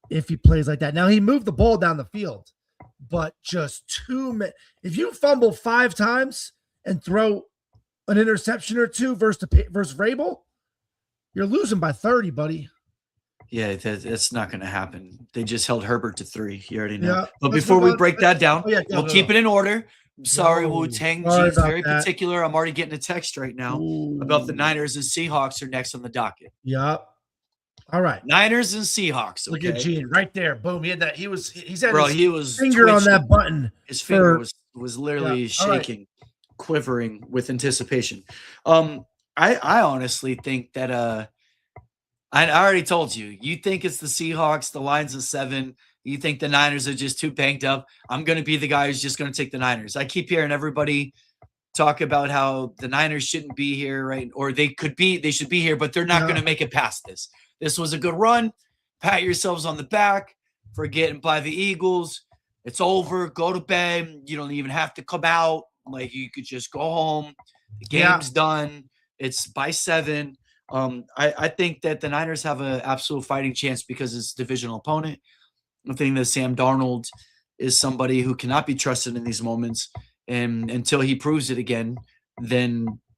if he plays like that. Now, he moved the ball down the field, but just if you fumble 5 times and throw an interception or 2 versus Vrabel, you're losing by 30, buddy. Yeah, that's not going to happen. They just held Herbert to 3. You already know. Yeah, but before we break that down, we'll keep it in order. I'm sorry, Wu-Tang. G's very particular. I'm already getting a text right now about the Niners and Seahawks are next on the docket. Yeah. All right. Niners and Seahawks. Okay? Look at Gene right there. Boom. He had that. He was finger twitching on that button. His finger was literally shaking, quivering with anticipation. I honestly think that I already told you. You think it's the Seahawks, the Lions of 7. You think the Niners are just too banged up. I'm going to be the guy who's just going to take the Niners. I keep hearing everybody talk about how the Niners shouldn't be here, right? Or they should be here, but they're not going to make it past this. This was a good run. Pat yourselves on the back for getting by the Eagles. It's over. Go to bed. You don't even have to come out. Like, you could just go home. The game's done. It's by 7. I think that the Niners have an absolute fighting chance because it's a divisional opponent. I think that Sam Darnold is somebody who cannot be trusted in these moments. And until he proves it again,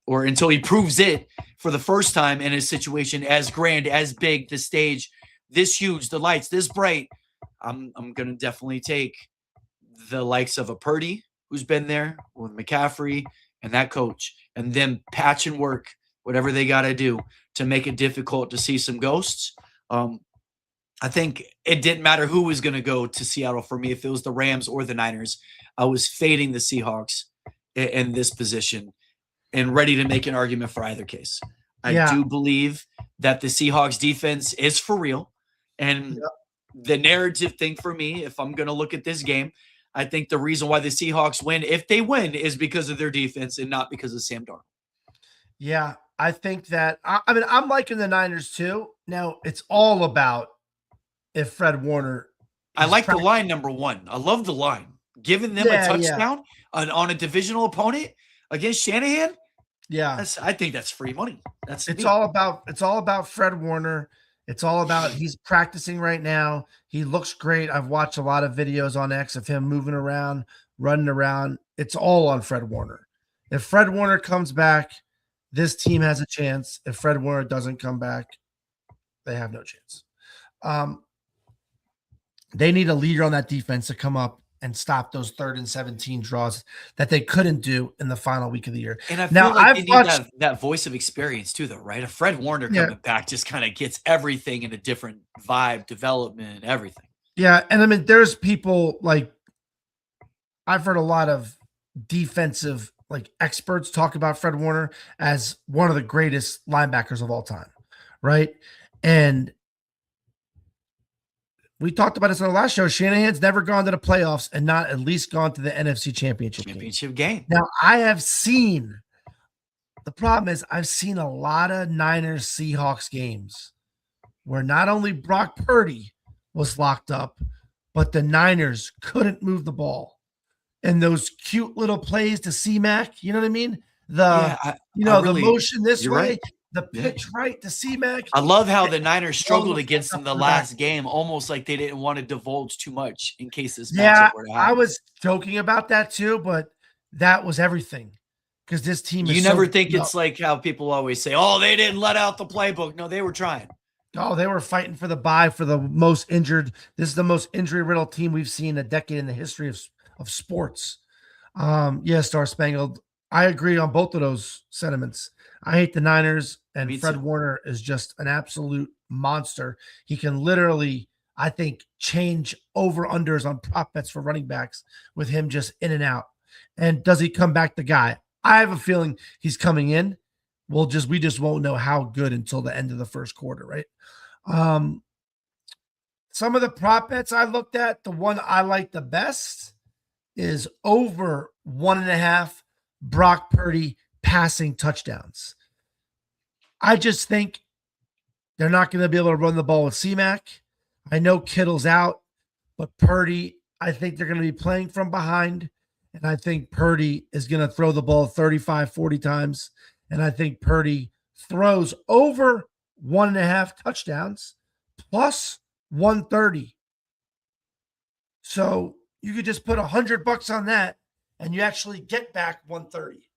or until he proves it for the first time in a situation as grand, as big, the stage, this huge, the lights, this bright, I'm going to definitely take the likes of a Purdy, who's been there with McCaffrey and that coach, and them patch and work whatever they got to do to make it difficult to see some ghosts. I think it didn't matter who was going to go to Seattle for me. If it was the Rams or the Niners, I was fading the Seahawks in this position and ready to make an argument for either case. I do believe that the Seahawks defense is for real. And the narrative thing for me, if I'm going to look at this game, I think the reason why the Seahawks win, if they win, is because of their defense and not because of Sam Darnold. Yeah, I think that I'm liking the Niners too. Now, it's all about if Fred Warner. I like the line, number 1. I love the line. Giving them a touchdown on a divisional opponent against Shanahan. Yeah, I think that's free money. It's all about Fred Warner. It's all about he's practicing right now. He looks great. I've watched a lot of videos on X of him moving around, running around. It's all on Fred Warner. If Fred Warner comes back, this team has a chance. If Fred Warner doesn't come back, they have no chance. They need a leader on that defense to come up and stop those 3rd and 17 draws that they couldn't do in the final week of the year. And I feel like they need that voice of experience too, though, right? A Fred Warner coming back just kind of gets everything in a different vibe, development, everything. Yeah, and I mean, there's people like I've heard a lot of defensive experts talk about Fred Warner as one of the greatest linebackers of all time, right? And we talked about this on the last show. Shanahan's never gone to the playoffs and not at least gone to the NFC Championship game. Game. Now, I have seen The problem is I've seen a lot of Niners Seahawks games where not only Brock Purdy was locked up, but the Niners couldn't move the ball. And those cute little plays to C-Mac, you know what I mean? Yeah, The motion this you're way, right. the Yeah. pitch right to C-Mac. I love how the Niners struggled the against fuck them up the to the back. last game, almost like they didn't want to divulge too much in case this Yeah, matchup were to I happen. was joking about that too, but that was everything because this team is You so never think beat up. it's like how people always say, "Oh, they didn't let out the playbook." No, they were trying. Oh, they were fighting for the bye for the most injured. This is the most injury-riddled team we've seen in a decade in the history of sports. Yeah, Star Spangled. I agree on both of those sentiments. I hate the Niners, and Me Fred too. Warner is just an absolute monster. He can literally, I think, change over-unders on prop bets for running backs with him just in and out. And does he come back the guy? I have a feeling he's coming in. We just won't know how good until the end of the first quarter, right? Some of the prop bets I looked at, the one I like the best is over 1.5 Brock Purdy passing touchdowns. I just think they're not going to be able to run the ball with C-Mac. I know Kittle's out, but Purdy, I think they're going to be playing from behind. And I think Purdy is going to throw the ball 35, 40 times. And I think Purdy throws over 1.5 touchdowns plus 130. So you could just put $100 on that and you actually get back 130.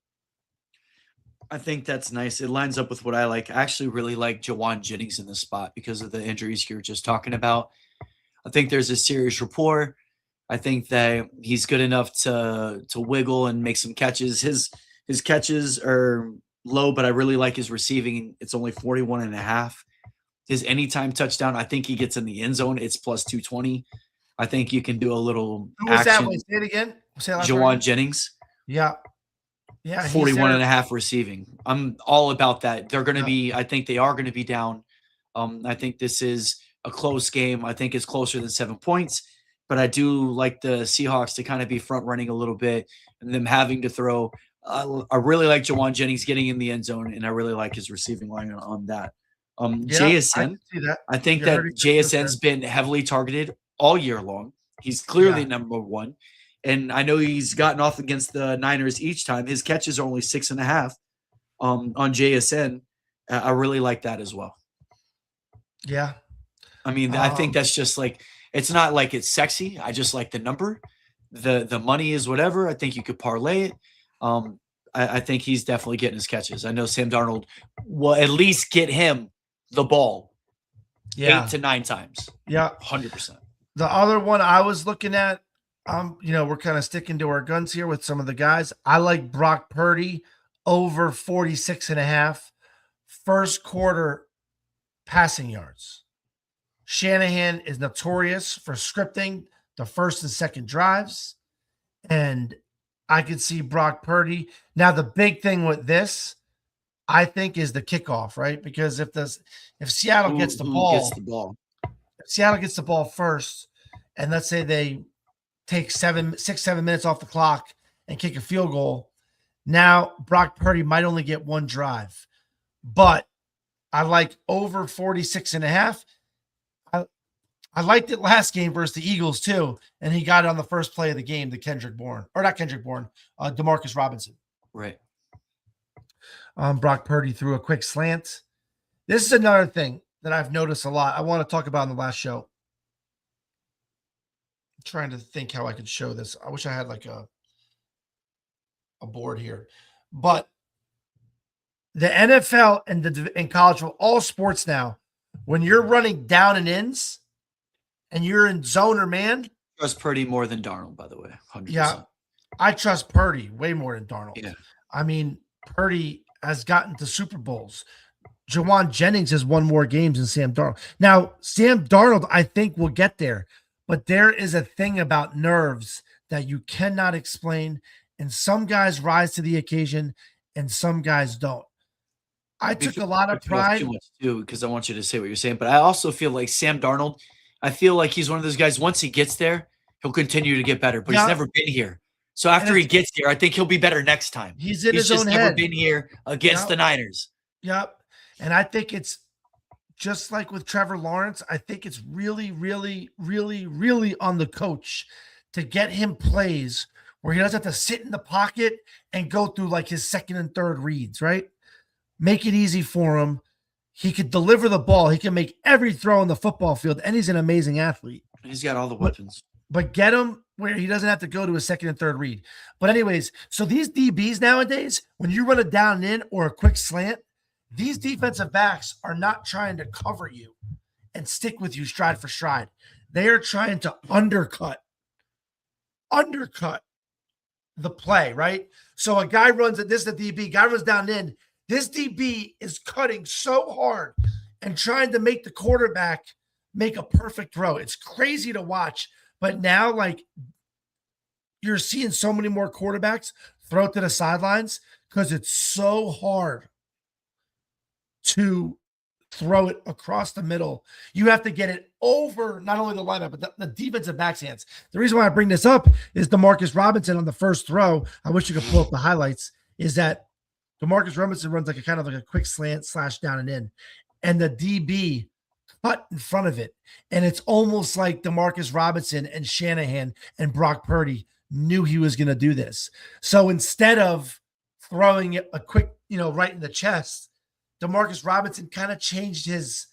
I think that's nice. It lines up with what I like. I actually really like Jawan Jennings in this spot because of the injuries you were just talking about. I think there's a serious rapport. I think that he's good enough to wiggle and make some catches. His catches are low, but I really like his receiving. It's only 41.5. His anytime touchdown, I think he gets in the end zone. It's plus 220. I think you can do a little Who was action. that? Wait, say it again. Jawan Jennings. Yeah. Yeah. 41.5 receiving. I'm all about that. They're going to be, I think they are going to be down. I think this is a close game. I think it's closer than 7 points, but I do like the Seahawks to kind of be front running a little bit and them having to throw. I really like Jawan Jennings getting in the end zone, and I really like his receiving line on that. JSN, I think that JSN's been heavily targeted all year long. He's clearly number one. And I know he's gotten off against the Niners each time. His catches are only 6.5 on JSN. I really like that as well. Yeah. I mean, I think that's just like, it's not like it's sexy. I just like the number. The money is whatever. I think you could parlay it. I think he's definitely getting his catches. I know Sam Darnold will at least get him the ball 8 to 9 times. Yeah. 100%. The other one I was looking at, we're kind of sticking to our guns here with some of the guys. I like Brock Purdy over 46.5 first quarter passing yards. Shanahan is notorious for scripting the first and second drives, and I could see Brock Purdy. Now, the big thing with this, I think, is the kickoff, right? Because if Seattle gets the ball, if Seattle gets the ball first, and let's say they take 7 minutes off the clock and kick a field goal, now Brock Purdy might only get one drive. But I like over 46.5. I liked it last game versus the Eagles too, and he got it on the first play of the game to Demarcus Robinson. Right. Brock Purdy threw a quick slant. This is another thing that I've noticed a lot. I want to talk about in the last show. I'm trying to think how I could show this. I wish I had like a board here, but the NFL and college, all sports now, when you're running down and ins and you're in zone or man, trust Purdy more than Darnold, by the way. 100%. Yeah, I trust Purdy way more than Darnold. Yeah. I mean, Purdy has gotten to Super Bowls. Jawan Jennings has won more games than Sam Darnold. Now, Sam Darnold, I think, will get there, but there is a thing about nerves that you cannot explain, and some guys rise to the occasion, and some guys don't. I took a lot of pride. Too much too, because I want you to say what you're saying, but I also feel like Sam Darnold, I feel like he's one of those guys, once he gets there, he'll continue to get better, but he's never been here. So after he gets here, I think he'll be better next time. He's in He's his own just never head. been here against the Niners. Yep. And I think it's just like with Trevor Lawrence. I think it's really, really, really, really on the coach to get him plays where he doesn't have to sit in the pocket and go through like his second and third reads, right? Make it easy for him. He could deliver the ball. He can make every throw on the football field, and he's an amazing athlete. He's got all the weapons. But get him where he doesn't have to go to a second and third read. But anyways, so these DBs nowadays, when you run a down and in or a quick slant, these defensive backs are not trying to cover you and stick with you stride for stride. They are trying to undercut the play, right? So a guy runs at this, the DB, guy runs down in. This DB is cutting so hard and trying to make the quarterback make a perfect throw. It's crazy to watch. But now, like, you're seeing so many more quarterbacks throw it to the sidelines because it's so hard to throw it across the middle. You have to get it over not only the lineup, but the defensive back's hands. The reason why I bring this up is DeMarcus Robinson on the first throw. I wish you could pull up the highlights. Is that DeMarcus Robinson runs like a kind of like a quick slant / down and in, and the DB cut in front of it. And it's almost like DeMarcus Robinson and Shanahan and Brock Purdy knew he was going to do this. So instead of throwing it a quick, right in the chest, DeMarcus Robinson kind of changed his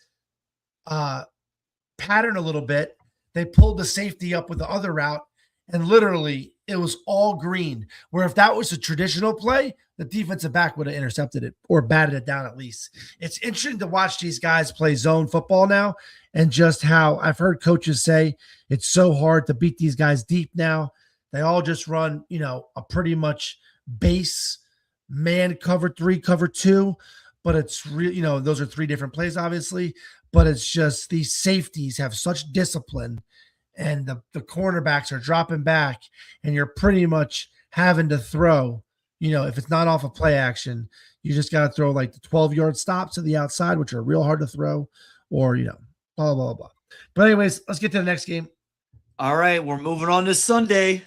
pattern a little bit. They pulled the safety up with the other route, and literally it was all green. Where if that was a traditional play, the defensive back would have intercepted it or batted it down at least. It's interesting to watch these guys play zone football now, and just how I've heard coaches say it's so hard to beat these guys deep now. They all just run, a pretty much base man cover 3, cover 2, but it's real, those are 3 different plays, obviously, but it's just these safeties have such discipline, and the cornerbacks are dropping back, and you're pretty much having to throw, if it's not off a play action, you just got to throw like the 12-yard stops to the outside, which are real hard to throw, or, blah, blah, blah. But anyways, let's get to the next game. All right, we're moving on to Sunday.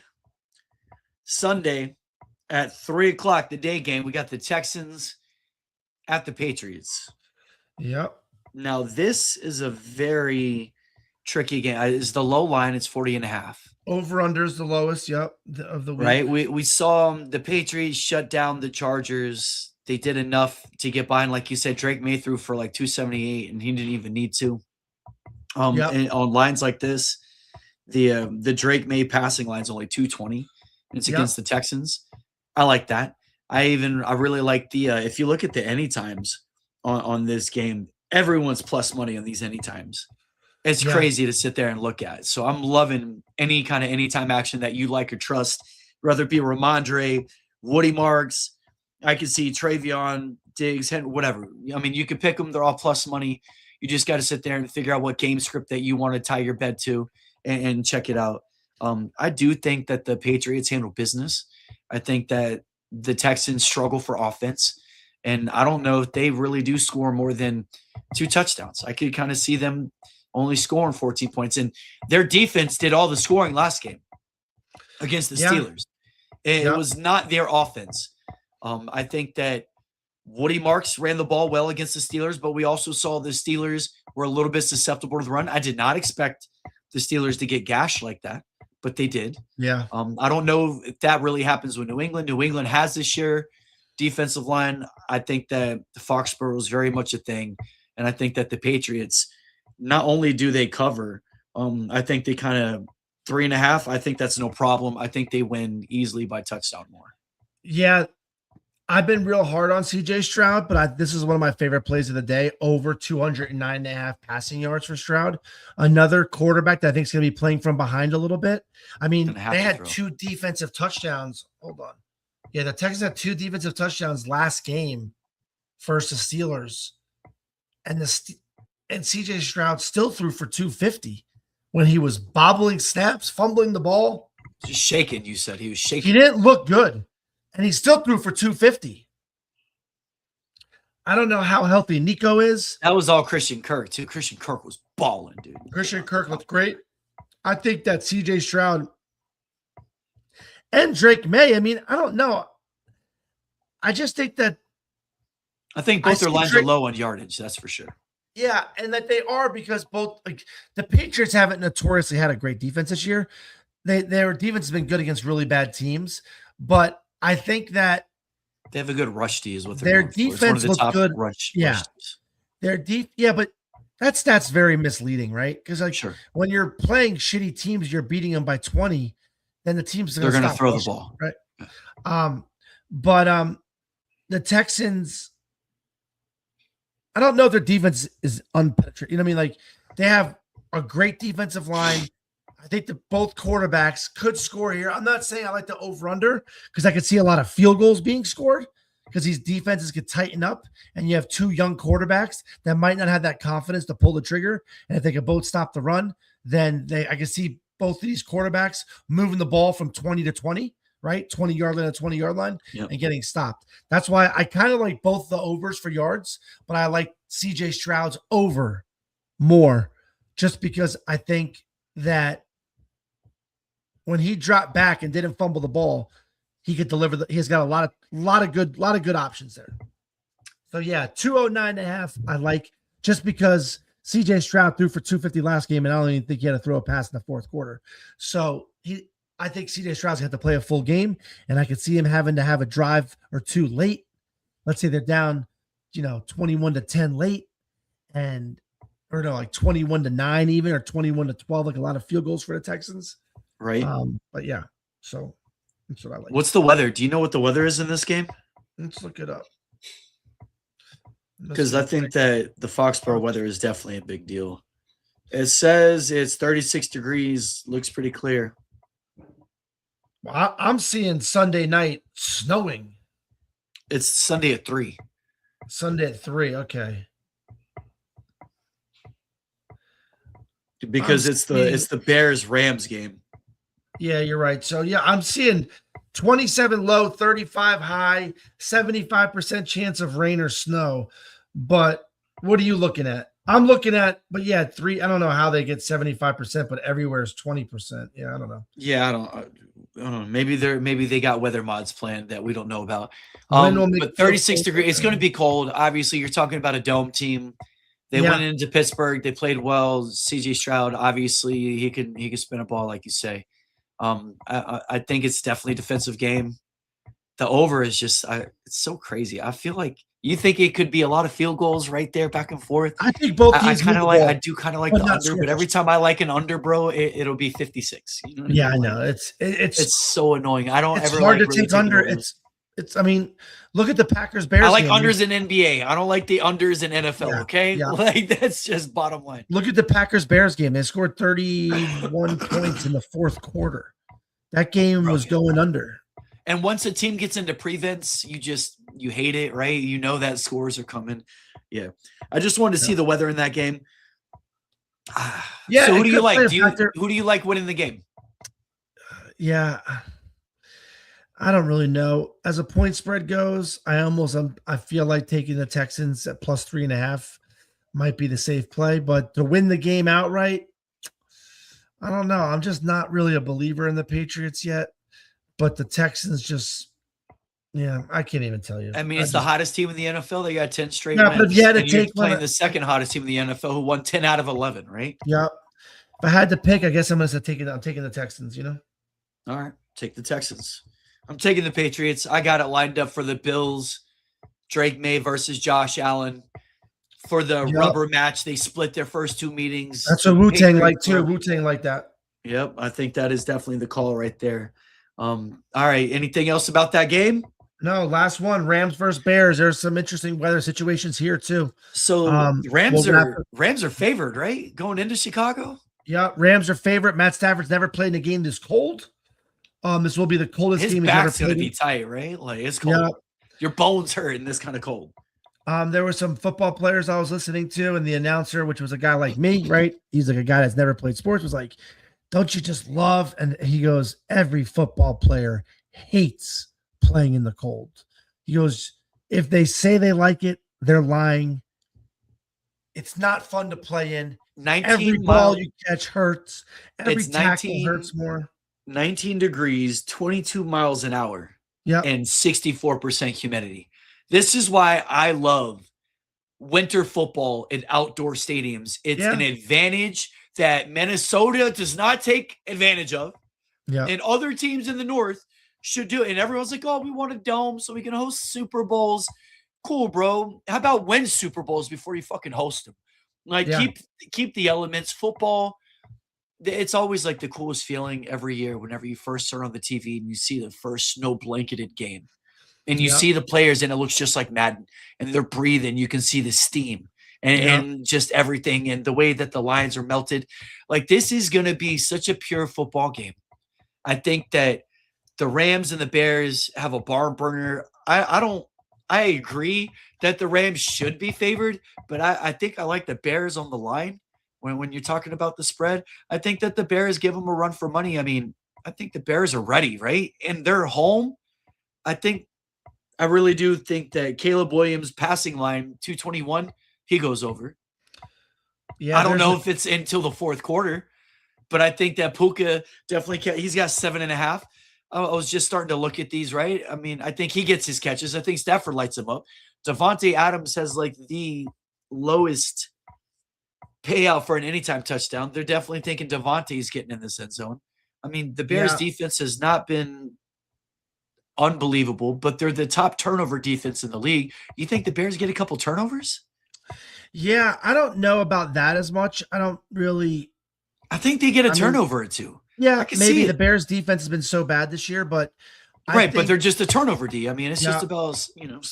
Sunday at 3:00, the day game. We got the Texans at the Patriots. Yep. Now, this is a very tricky game. It's the low line. It's 40.5. Over under is the lowest, of the week. Right. We saw the Patriots shut down the Chargers. They did enough to get by. And like you said, Drake May threw for like 278, and he didn't even need to. And on lines like this, the Drake May passing line is only 220, and it's against the Texans. I like that. I really like the if you look at the anytimes on this game, everyone's plus money on these anytimes. It's crazy to sit there and look at. So I'm loving any kind of anytime action that you like or trust, whether it be Ramondre, Woody Marks. I can see Travion, Diggs, whatever. I mean, you could pick them. They're all plus money. You just got to sit there and figure out what game script that you want to tie your bet to and check it out. I do think that the Patriots handle business. I think that the Texans struggle for offense. And I don't know if they really do score more than 2 touchdowns. I could kind of see them only scoring 14 points. And their defense did all the scoring last game against the Steelers. It was not their offense. I think that Woody Marks ran the ball well against the Steelers, but we also saw the Steelers were a little bit susceptible to the run. I did not expect the Steelers to get gashed like that, but they did. Yeah. I don't know if that really happens with New England. New England has this sheer defensive line. I think that the Foxborough is very much a thing. And I think that the Patriots, not only do they cover, I think they kind of 3.5. I think that's no problem. I think they win easily by touchdown more. Yeah. I've been real hard on CJ Stroud, but this is one of my favorite plays of the day. Over 209.5 passing yards for Stroud. Another quarterback that I think is going to be playing from behind a little bit. I mean, they had 2 defensive touchdowns. Hold on. Yeah, the Texans had 2 defensive touchdowns last game versus the Steelers. And CJ Stroud still threw for 250 when he was bobbling snaps, fumbling the ball. Just shaking, you said. He was shaking. He didn't look good. And he still threw for 250. I don't know how healthy Nico is. That was all Christian Kirk, too. Christian Kirk was balling, dude. Christian Kirk looked great. I think that CJ Stroud, and Drake May. I mean, I don't know. I just think that I think both their lines are low on yardage. That's for sure. Yeah, and that they are because both the Patriots haven't notoriously had a great defense this year. Their defense has been good against really bad teams, but I think that they have a good rush D is what their defense looks good. Rush their but that stat's very misleading, right? Because when you're playing shitty teams, you're beating them by 20, then the teams they're going to throw the ball, right? But the Texans, I don't know if their defense is unpenetrated. You know what I mean? Like, they have a great defensive line. I think that both quarterbacks could score here. I'm not saying I like the over-under because I could see a lot of field goals being scored because these defenses could tighten up, and you have two young quarterbacks that might not have that confidence to pull the trigger. And if they can both stop the run, then I can see both of these quarterbacks moving the ball from 20 to 20. Right? 20-yard line to 20-yard line and getting stopped. That's why I kind of like both the overs for yards, but I like CJ Stroud's over more just because I think that when he dropped back and didn't fumble the ball, he could deliver. He's got a lot of good options there. So yeah, 209.5. I like just because CJ Stroud threw for 250 last game, and I don't even think he had to throw a pass in the fourth quarter. So I think CJ Stroud's going to have to play a full game, and I could see him having to have a drive or two late. Let's say they're down, 21-10 late, or no, like 21-9 even, or 21-12, like a lot of field goals for the Texans. Right. But yeah, so that's what I like. What's the weather? Do you know what the weather is in this game? Let's look it up. Because I think that the Foxborough weather is definitely a big deal. It says it's 36 degrees, looks pretty clear. Well, I'm seeing Sunday night snowing. It's Sunday at 3. Sunday at 3, okay. Because it's the Bears-Rams game. Yeah, you're right. So yeah, I'm seeing 27 low, 35 high, 75% chance of rain or snow. But what are you looking at? I'm looking at, but yeah, 3. I don't know how they get 75%, but everywhere is 20%. Yeah, I don't know. Yeah, I don't know. Maybe they got weather mods planned that we don't know about. But 36 degrees. It's going to be cold. Obviously, you're talking about a dome team. They went into Pittsburgh. They played well. CJ Stroud, obviously, he can spin a ball like you say. I think it's definitely a defensive game. The over is just it's so crazy. I feel like you think it could be a lot of field goals right there, back and forth. I think both teams. I do kind of like the under, but every time I like an under, bro, it'll be 56. You know what I mean? I know it's so annoying. I don't ever hard like to take under. It's. I mean, look at the Packers Bears. I like unders in NBA. I don't like the unders in NFL. Yeah, okay, like that's just bottom line. Look at the Packers Bears game. They scored 31 points in the fourth quarter. That game was going under. And once a team gets into prevents, you hate it, right? You know that scores are coming. Yeah. I just wanted to see the weather in that game. Yeah. So who do you like? Who do you like winning the game? Yeah. I don't really know. As a point spread goes, I feel like taking the Texans at plus 3.5 might be the safe play, but to win the game outright, I don't know. I'm just not really a believer in the Patriots yet. But the Texans just, I can't even tell you. I mean, it's the hottest team in the NFL. They got 10 straight wins. But if you had to take playing the second hottest team in the NFL who won 10 out of 11, right? Yeah. If I had to pick, I guess I'm going to take it. I'm taking the Texans, All right. Take the Texans. I'm taking the Patriots. I got it lined up for the Bills, Drake May versus Josh Allen. For the rubber match, they split their first 2 meetings. That's what Wu-Tang like too. Wu-Tang like that. Yep. I think that is definitely the call right there. All right. Anything else about that game? No, last one. Rams versus Bears. There's some interesting weather situations here too. So Rams are favored, right? Going into Chicago? Yeah, Rams are favorite. Matt Stafford's never played in a game this cold. This will be the coldest game he's ever played. His back's gonna be tight, right? Like it's cold. Yeah. Your bones hurt in this kind of cold. There were some football players I was listening to, and the announcer, which was a guy like me, right? He's like a guy that's never played sports, was like, don't you just love? And he goes, every football player hates playing in the cold. He goes, if they say they like it, they're lying. It's not fun to play in. Every ball you catch hurts. Every tackle hurts more. 19 degrees, 22 miles an hour, Yeah. and 64% humidity. This is why I love winter football in outdoor stadiums. It's Yeah. an advantage that Minnesota does not take advantage of, Yeah. and other teams in the North should do it. And everyone's like, oh, we want a dome so we can host Super Bowls. Cool, bro. How about win Super Bowls before you fucking host them? Like, Yeah. keep the elements. Football, it's always like the coolest feeling every year whenever you first turn on the TV and you see the first snow blanketed game and you Yeah. see the players and it looks just like Madden and they're breathing. You can see the steam and just everything and the way that the lines are melted. Like, this is going to be such a pure football game. I think that the Rams and the Bears have a barn burner. I agree that the Rams should be favored, but I think I like the Bears on the line when you're talking about the spread. I think that the Bears give them a run for money. I mean, I think the Bears are ready, right? And they're home. I really do think that Caleb Williams passing line 221, he goes over. Yeah. I don't know if it's until the fourth quarter, but I think that Puka definitely he's got 7.5. I was just starting to look at these, right? I mean, I think he gets his catches. I think Stafford lights him up. Devontae Adams has like the lowest payout for an anytime touchdown. They're definitely thinking Devontae's getting in this end zone. I mean, the Bears defense has not been unbelievable, but they're the top turnover defense in the league. You think the Bears get a couple turnovers? Yeah, I don't know about that as much. I don't really. I think they get a turnover or two. Yeah, maybe the Bears defense has been so bad this year, but but they're just a turnover D. I mean, it's just about,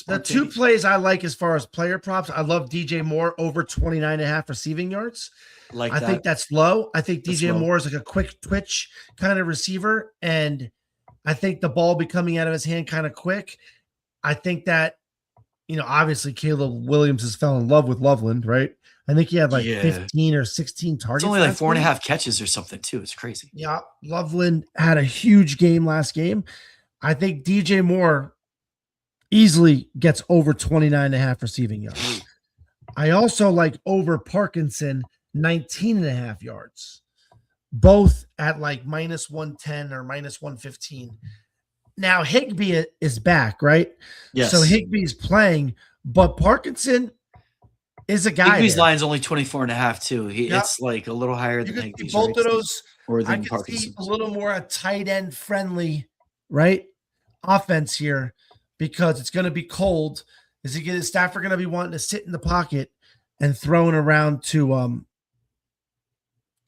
the two plays I like as far as player props. I love DJ Moore over 29.5 receiving yards. I think that's low. I think DJ Moore is like a quick twitch kind of receiver, and I think the ball be coming out of his hand kind of quick. I think that, obviously Caleb Williams has fell in love with Loveland, right? I think he had 15 or 16 targets. It's only like 4.5 catches or something too. It's crazy. Yeah. Loveland had a huge game last game. I think DJ Moore easily gets over 29.5 receiving yards. I also like over Parkinson 19.5 yards, both at like minus 110 or minus 115. Now Higbee is back, right? Yes. So Higbee's playing, but Parkinson is a guy. Higbee's line's only 24.5 too. It's like a little higher than Higbee's. Both of those, or I can see a little more a tight end friendly, right? Offense here, because it's going to be cold. Is Stafford going to be wanting to sit in the pocket and throwing around to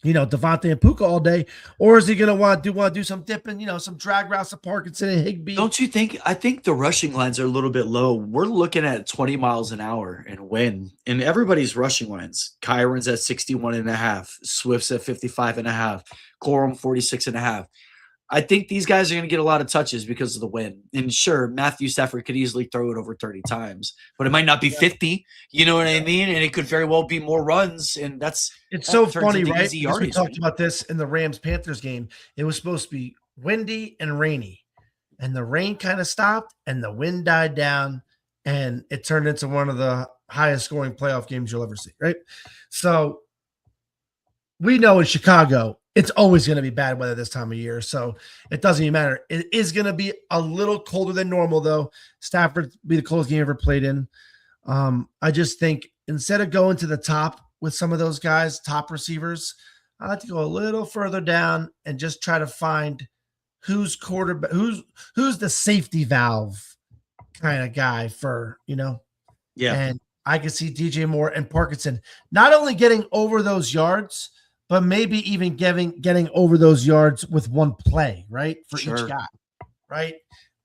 Devontae and Puka all day, or is he going to want to do some dipping, some drag routes to Parkinson and Higbee? Don't you think? I think the rushing lines are a little bit low. We're looking at 20 miles an hour and win, and everybody's rushing lines. Kyron's at 61.5, Swift's at 55.5, Corum 46.5. I think these guys are going to get a lot of touches because of the win. And sure, Matthew Stafford could easily throw it over 30 times, but it might not be 50. You know what I mean? And it could very well be more runs. And it's so funny, right? Because we talked about this in the Rams-Panthers game. It was supposed to be windy and rainy, and the rain kind of stopped and the wind died down, and it turned into one of the highest scoring playoff games you'll ever see, right? So we know in Chicago, it's always going to be bad weather this time of year, so it doesn't even matter. It is going to be a little colder than normal, though. Stafford be the coldest game ever played in. I just think instead of going to the top with some of those guys, top receivers, I like to go a little further down and just try to find who's quarterback, who's the safety valve kind of guy for, Yeah. And I can see DJ Moore and Parkinson not only getting over those yards, but maybe even getting over those yards with one play, right? For each guy, right?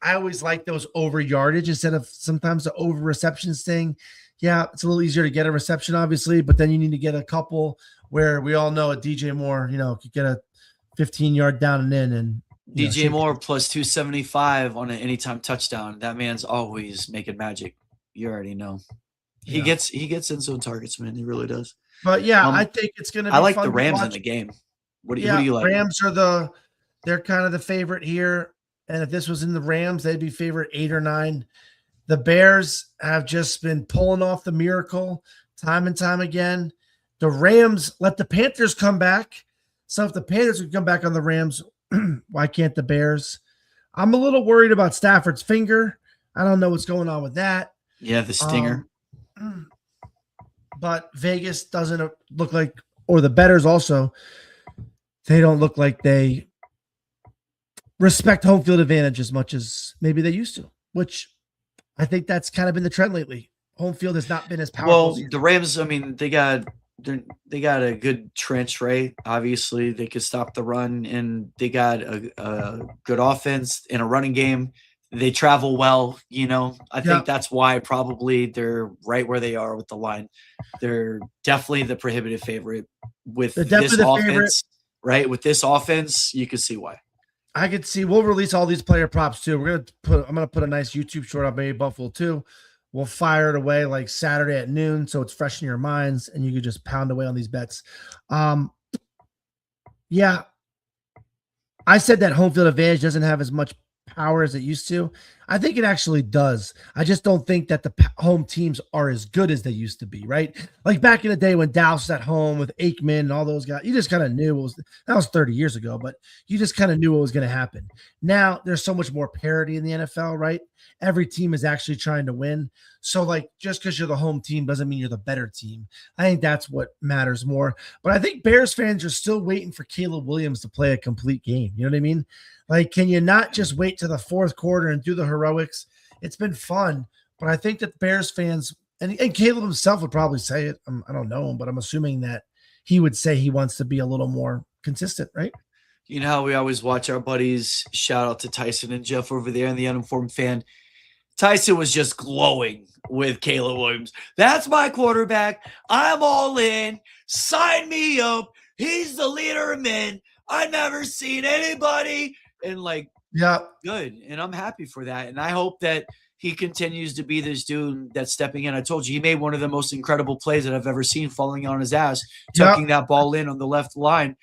I always like those over yardage instead of sometimes the over receptions thing. Yeah, it's a little easier to get a reception, obviously, but then you need to get a couple where we all know a DJ Moore, could get a 15-yard down and in. And DJ Moore plus 275 on an anytime touchdown. That man's always making magic. You already know. He gets end zone targets, man. He really does. But yeah, I think it's going to be. I like fun the Rams in the game. What do you like? Rams they're kind of the favorite here. And if this was in the Rams, they'd be favorite 8 or 9. The Bears have just been pulling off the miracle time and time again. The Rams let the Panthers come back. So if the Panthers would come back on the Rams, Why can't the Bears? I'm a little worried about Stafford's finger. I don't know what's going on with that. Yeah, the stinger. But Vegas doesn't look like, or the bettors also, they don't look like they respect home field advantage as much as maybe they used to, which I think that's kind of been the trend lately. Home field has not been as powerful. Well, the Rams, I mean, they got a good trench, right? Obviously, they could stop the run, and they got a good offense in a running game. They travel well, I think that's why probably they're right where they are with the line. They're definitely the prohibitive favorite with this offense, right? With this offense, you can see why. I could see. We'll release all these player props too. I'm gonna put a nice YouTube short up, maybe Buffalo too. We'll fire it away like Saturday at noon, so it's fresh in your minds, and you could just pound away on these bets. Yeah, I said that home field advantage doesn't have as much power as it used to. I think it actually does. I just don't think that the home teams are as good as they used to be, right? Like back in the day when Dallas was at home with Aikman and all those guys, you just kind of knew that was 30 years ago, but you just kind of knew what was going to happen. Now there's so much more parity in the NFL, right? Every team is actually trying to win. So like just because you're the home team doesn't mean you're the better team. I think that's what matters more. But I think Bears fans are still waiting for Caleb Williams to play a complete game. You know what I mean? Like, can you not just wait to the fourth quarter and do the heroics? It's been fun, but I think that Bears fans, and Caleb himself would probably say it. I don't know him, but I'm assuming that he would say he wants to be a little more consistent, right? You know how we always watch our buddies, shout out to Tyson and Jeff over there in the Uninformed Fan. Tyson was just glowing with Caleb Williams. That's my quarterback. I'm all in. Sign me up. He's the leader of men. I've never seen anybody. And good. And I'm happy for that. And I hope that he continues to be this dude that's stepping in. I told you, he made one of the most incredible plays that I've ever seen, falling on his ass, tucking that ball in on the left line,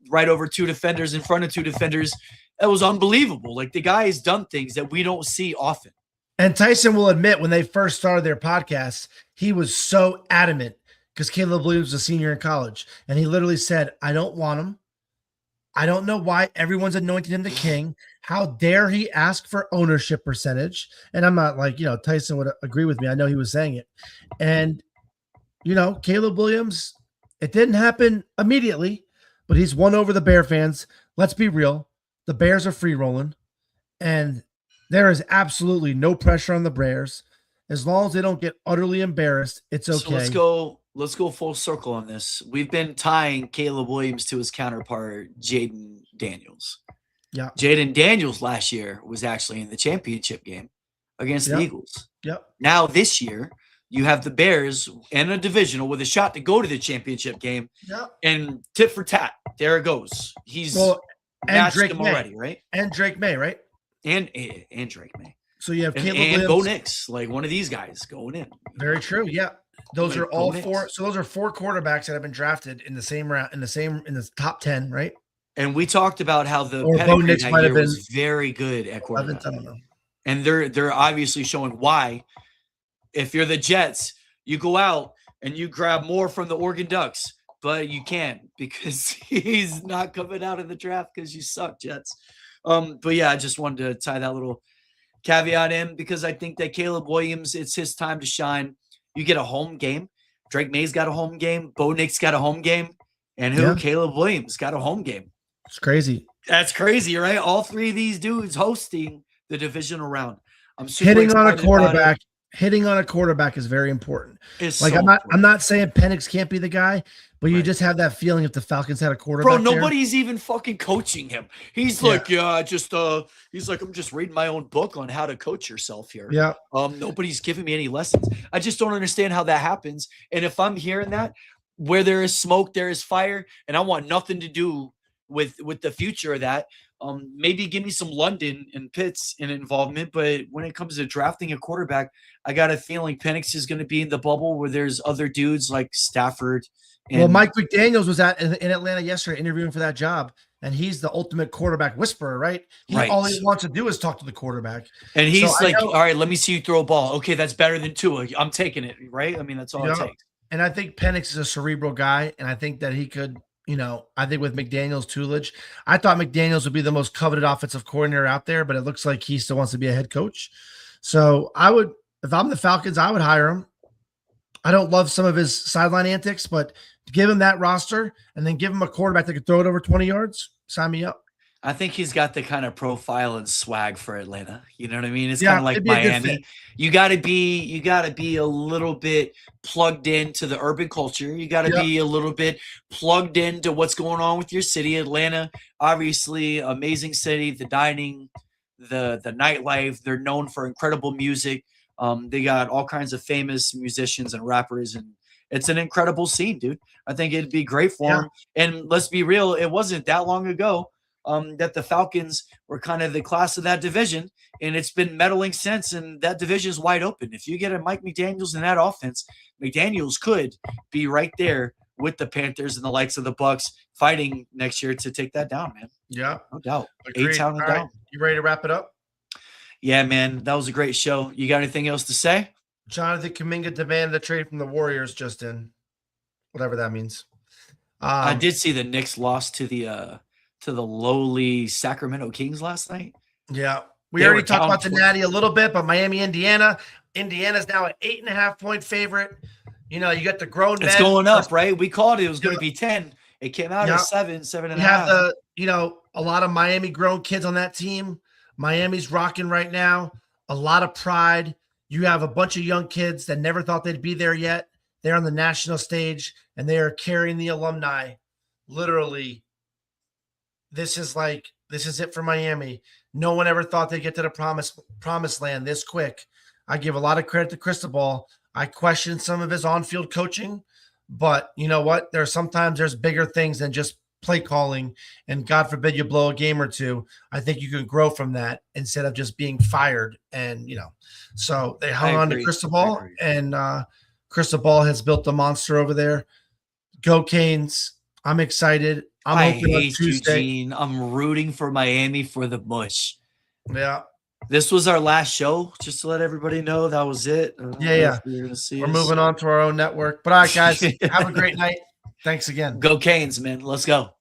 right over two defenders, in front of two defenders. That was unbelievable. Like, the guy has done things that we don't see often. And Tyson will admit when they first started their podcast, he was so adamant because Caleb Williams was a senior in college. And he literally said, I don't want him. I don't know why everyone's anointing him the king. How dare he ask for ownership percentage? And I'm not like, Tyson would agree with me. I know he was saying it. And, Caleb Williams, it didn't happen immediately, but he's won over the Bear fans. Let's be real. The Bears are free rolling, and there is absolutely no pressure on the Bears. As long as they don't get utterly embarrassed, it's okay. So let's go full circle on this. We've been tying Caleb Williams to his counterpart, Jaden Daniels. Yeah. Jaden Daniels last year was actually in the championship game against the Eagles. Yep. Now this year, you have the Bears in a divisional with a shot to go to the championship game. Yep. And tit for tat, there it goes. He's matched him already, right? And Drake May, right? And Drake May. So you have Caleb and Williams. Bo Nix, like one of these guys going in. Very true. Yeah. Those are all four. So those are four quarterbacks that have been drafted in the same round, in the top 10, right? And we talked about how the pedigree that year was very good at quarterback. I don't know. And they're obviously showing why. If you're the Jets, you go out and you grab more from the Oregon Ducks, but you can't because he's not coming out of the draft because you suck, Jets. But yeah, I just wanted to tie that little caveat in because I think that Caleb Williams, it's his time to shine. You get a home game. Drake May's got a home game. Bo Nix got a home game. And who? Yeah. Caleb Williams got a home game. It's crazy. That's crazy, right? All three of these dudes hosting the divisional round. I'm super hitting on a quarterback. Hitting on a quarterback is very important. I'm not saying Penix can't be the guy, but you just have that feeling if the Falcons had a quarterback. Bro, nobody's even fucking coaching him. He's like, he's like, I'm just reading my own book on how to coach yourself here. Yeah. Nobody's giving me any lessons. I just don't understand how that happens. And if I'm hearing that, where there is smoke, there is fire, and I want nothing to do with the future of that. Maybe give me some London and Pitts in involvement, but when it comes to drafting a quarterback, I got a feeling Penix is going to be in the bubble where there's other dudes like Stafford. Well, Mike McDaniels was in Atlanta yesterday interviewing for that job, and he's the ultimate quarterback whisperer, right? All he wants to do is talk to the quarterback. And he's all right, let me see you throw a ball. Okay, that's better than Tua. I'm taking it, right? I mean, that's all it takes. And I think Penix is a cerebral guy, and I think that he could I think with McDaniels' tutelage, I thought McDaniels would be the most coveted offensive coordinator out there, but it looks like he still wants to be a head coach. So if I'm the Falcons, I would hire him. I don't love some of his sideline antics, but give him that roster and then give him a quarterback that could throw it over 20 yards. Sign me up. I think he's got the kind of profile and swag for Atlanta. You know what I mean? It's Yeah, kind of like it'd be a good fit. Miami. You got to be a little bit plugged into the urban culture. You got to Yep. be a little bit plugged into what's going on with your city. Atlanta, obviously, amazing city. The dining, the nightlife. They're known for incredible music. They got all kinds of famous musicians and rappers, and it's an incredible scene, dude. I think it'd be great for Yeah. him. And let's be real, it wasn't that long ago that the Falcons were kind of the class of that division, and it's been meddling since, and that division is wide open. If you get a Mike McDaniels in that offense, McDaniels could be right there with the Panthers and the likes of the Bucks fighting next year to take that down, man. Yeah. No doubt. Agreed. A-Town and All right. down. You ready to wrap it up? Yeah, man, that was a great show. You got anything else to say? Jonathan Kuminga demanded a trade from the Warriors just in, whatever that means. I did see the Knicks lost to the lowly Sacramento Kings last night. Yeah. We They already were talked down about the 20. Natty a little bit, but Miami, Indiana. Indiana's now an 8.5-point favorite. You got the grown men. It's going up, right? We called it was going to Yeah. be 10. It came out Yeah. at 7 and We a half. have a lot of Miami grown kids on that team. Miami's rocking right now. A lot of pride. You have a bunch of young kids that never thought they'd be there yet. They're on the national stage and they are carrying the alumni. Literally, this is it for Miami. No one ever thought they'd get to the promised land this quick. I give a lot of credit to Cristobal. I question some of his on-field coaching, but you know what? There's bigger things than just play calling, and God forbid you blow a game or two. I think you can grow from that instead of just being fired. And so they hung on to Cristobal, and Cristobal has built a monster over there. Go Canes! I'm excited. I hoping on hate Tuesday. Eugene. I'm rooting for Miami for the mush. Yeah, This was our last show, just to let everybody know. That was it. Yeah. You're gonna see we're us. moving on to our own network. But all right, guys, have a great night. Thanks again. Go Canes, man. Let's go.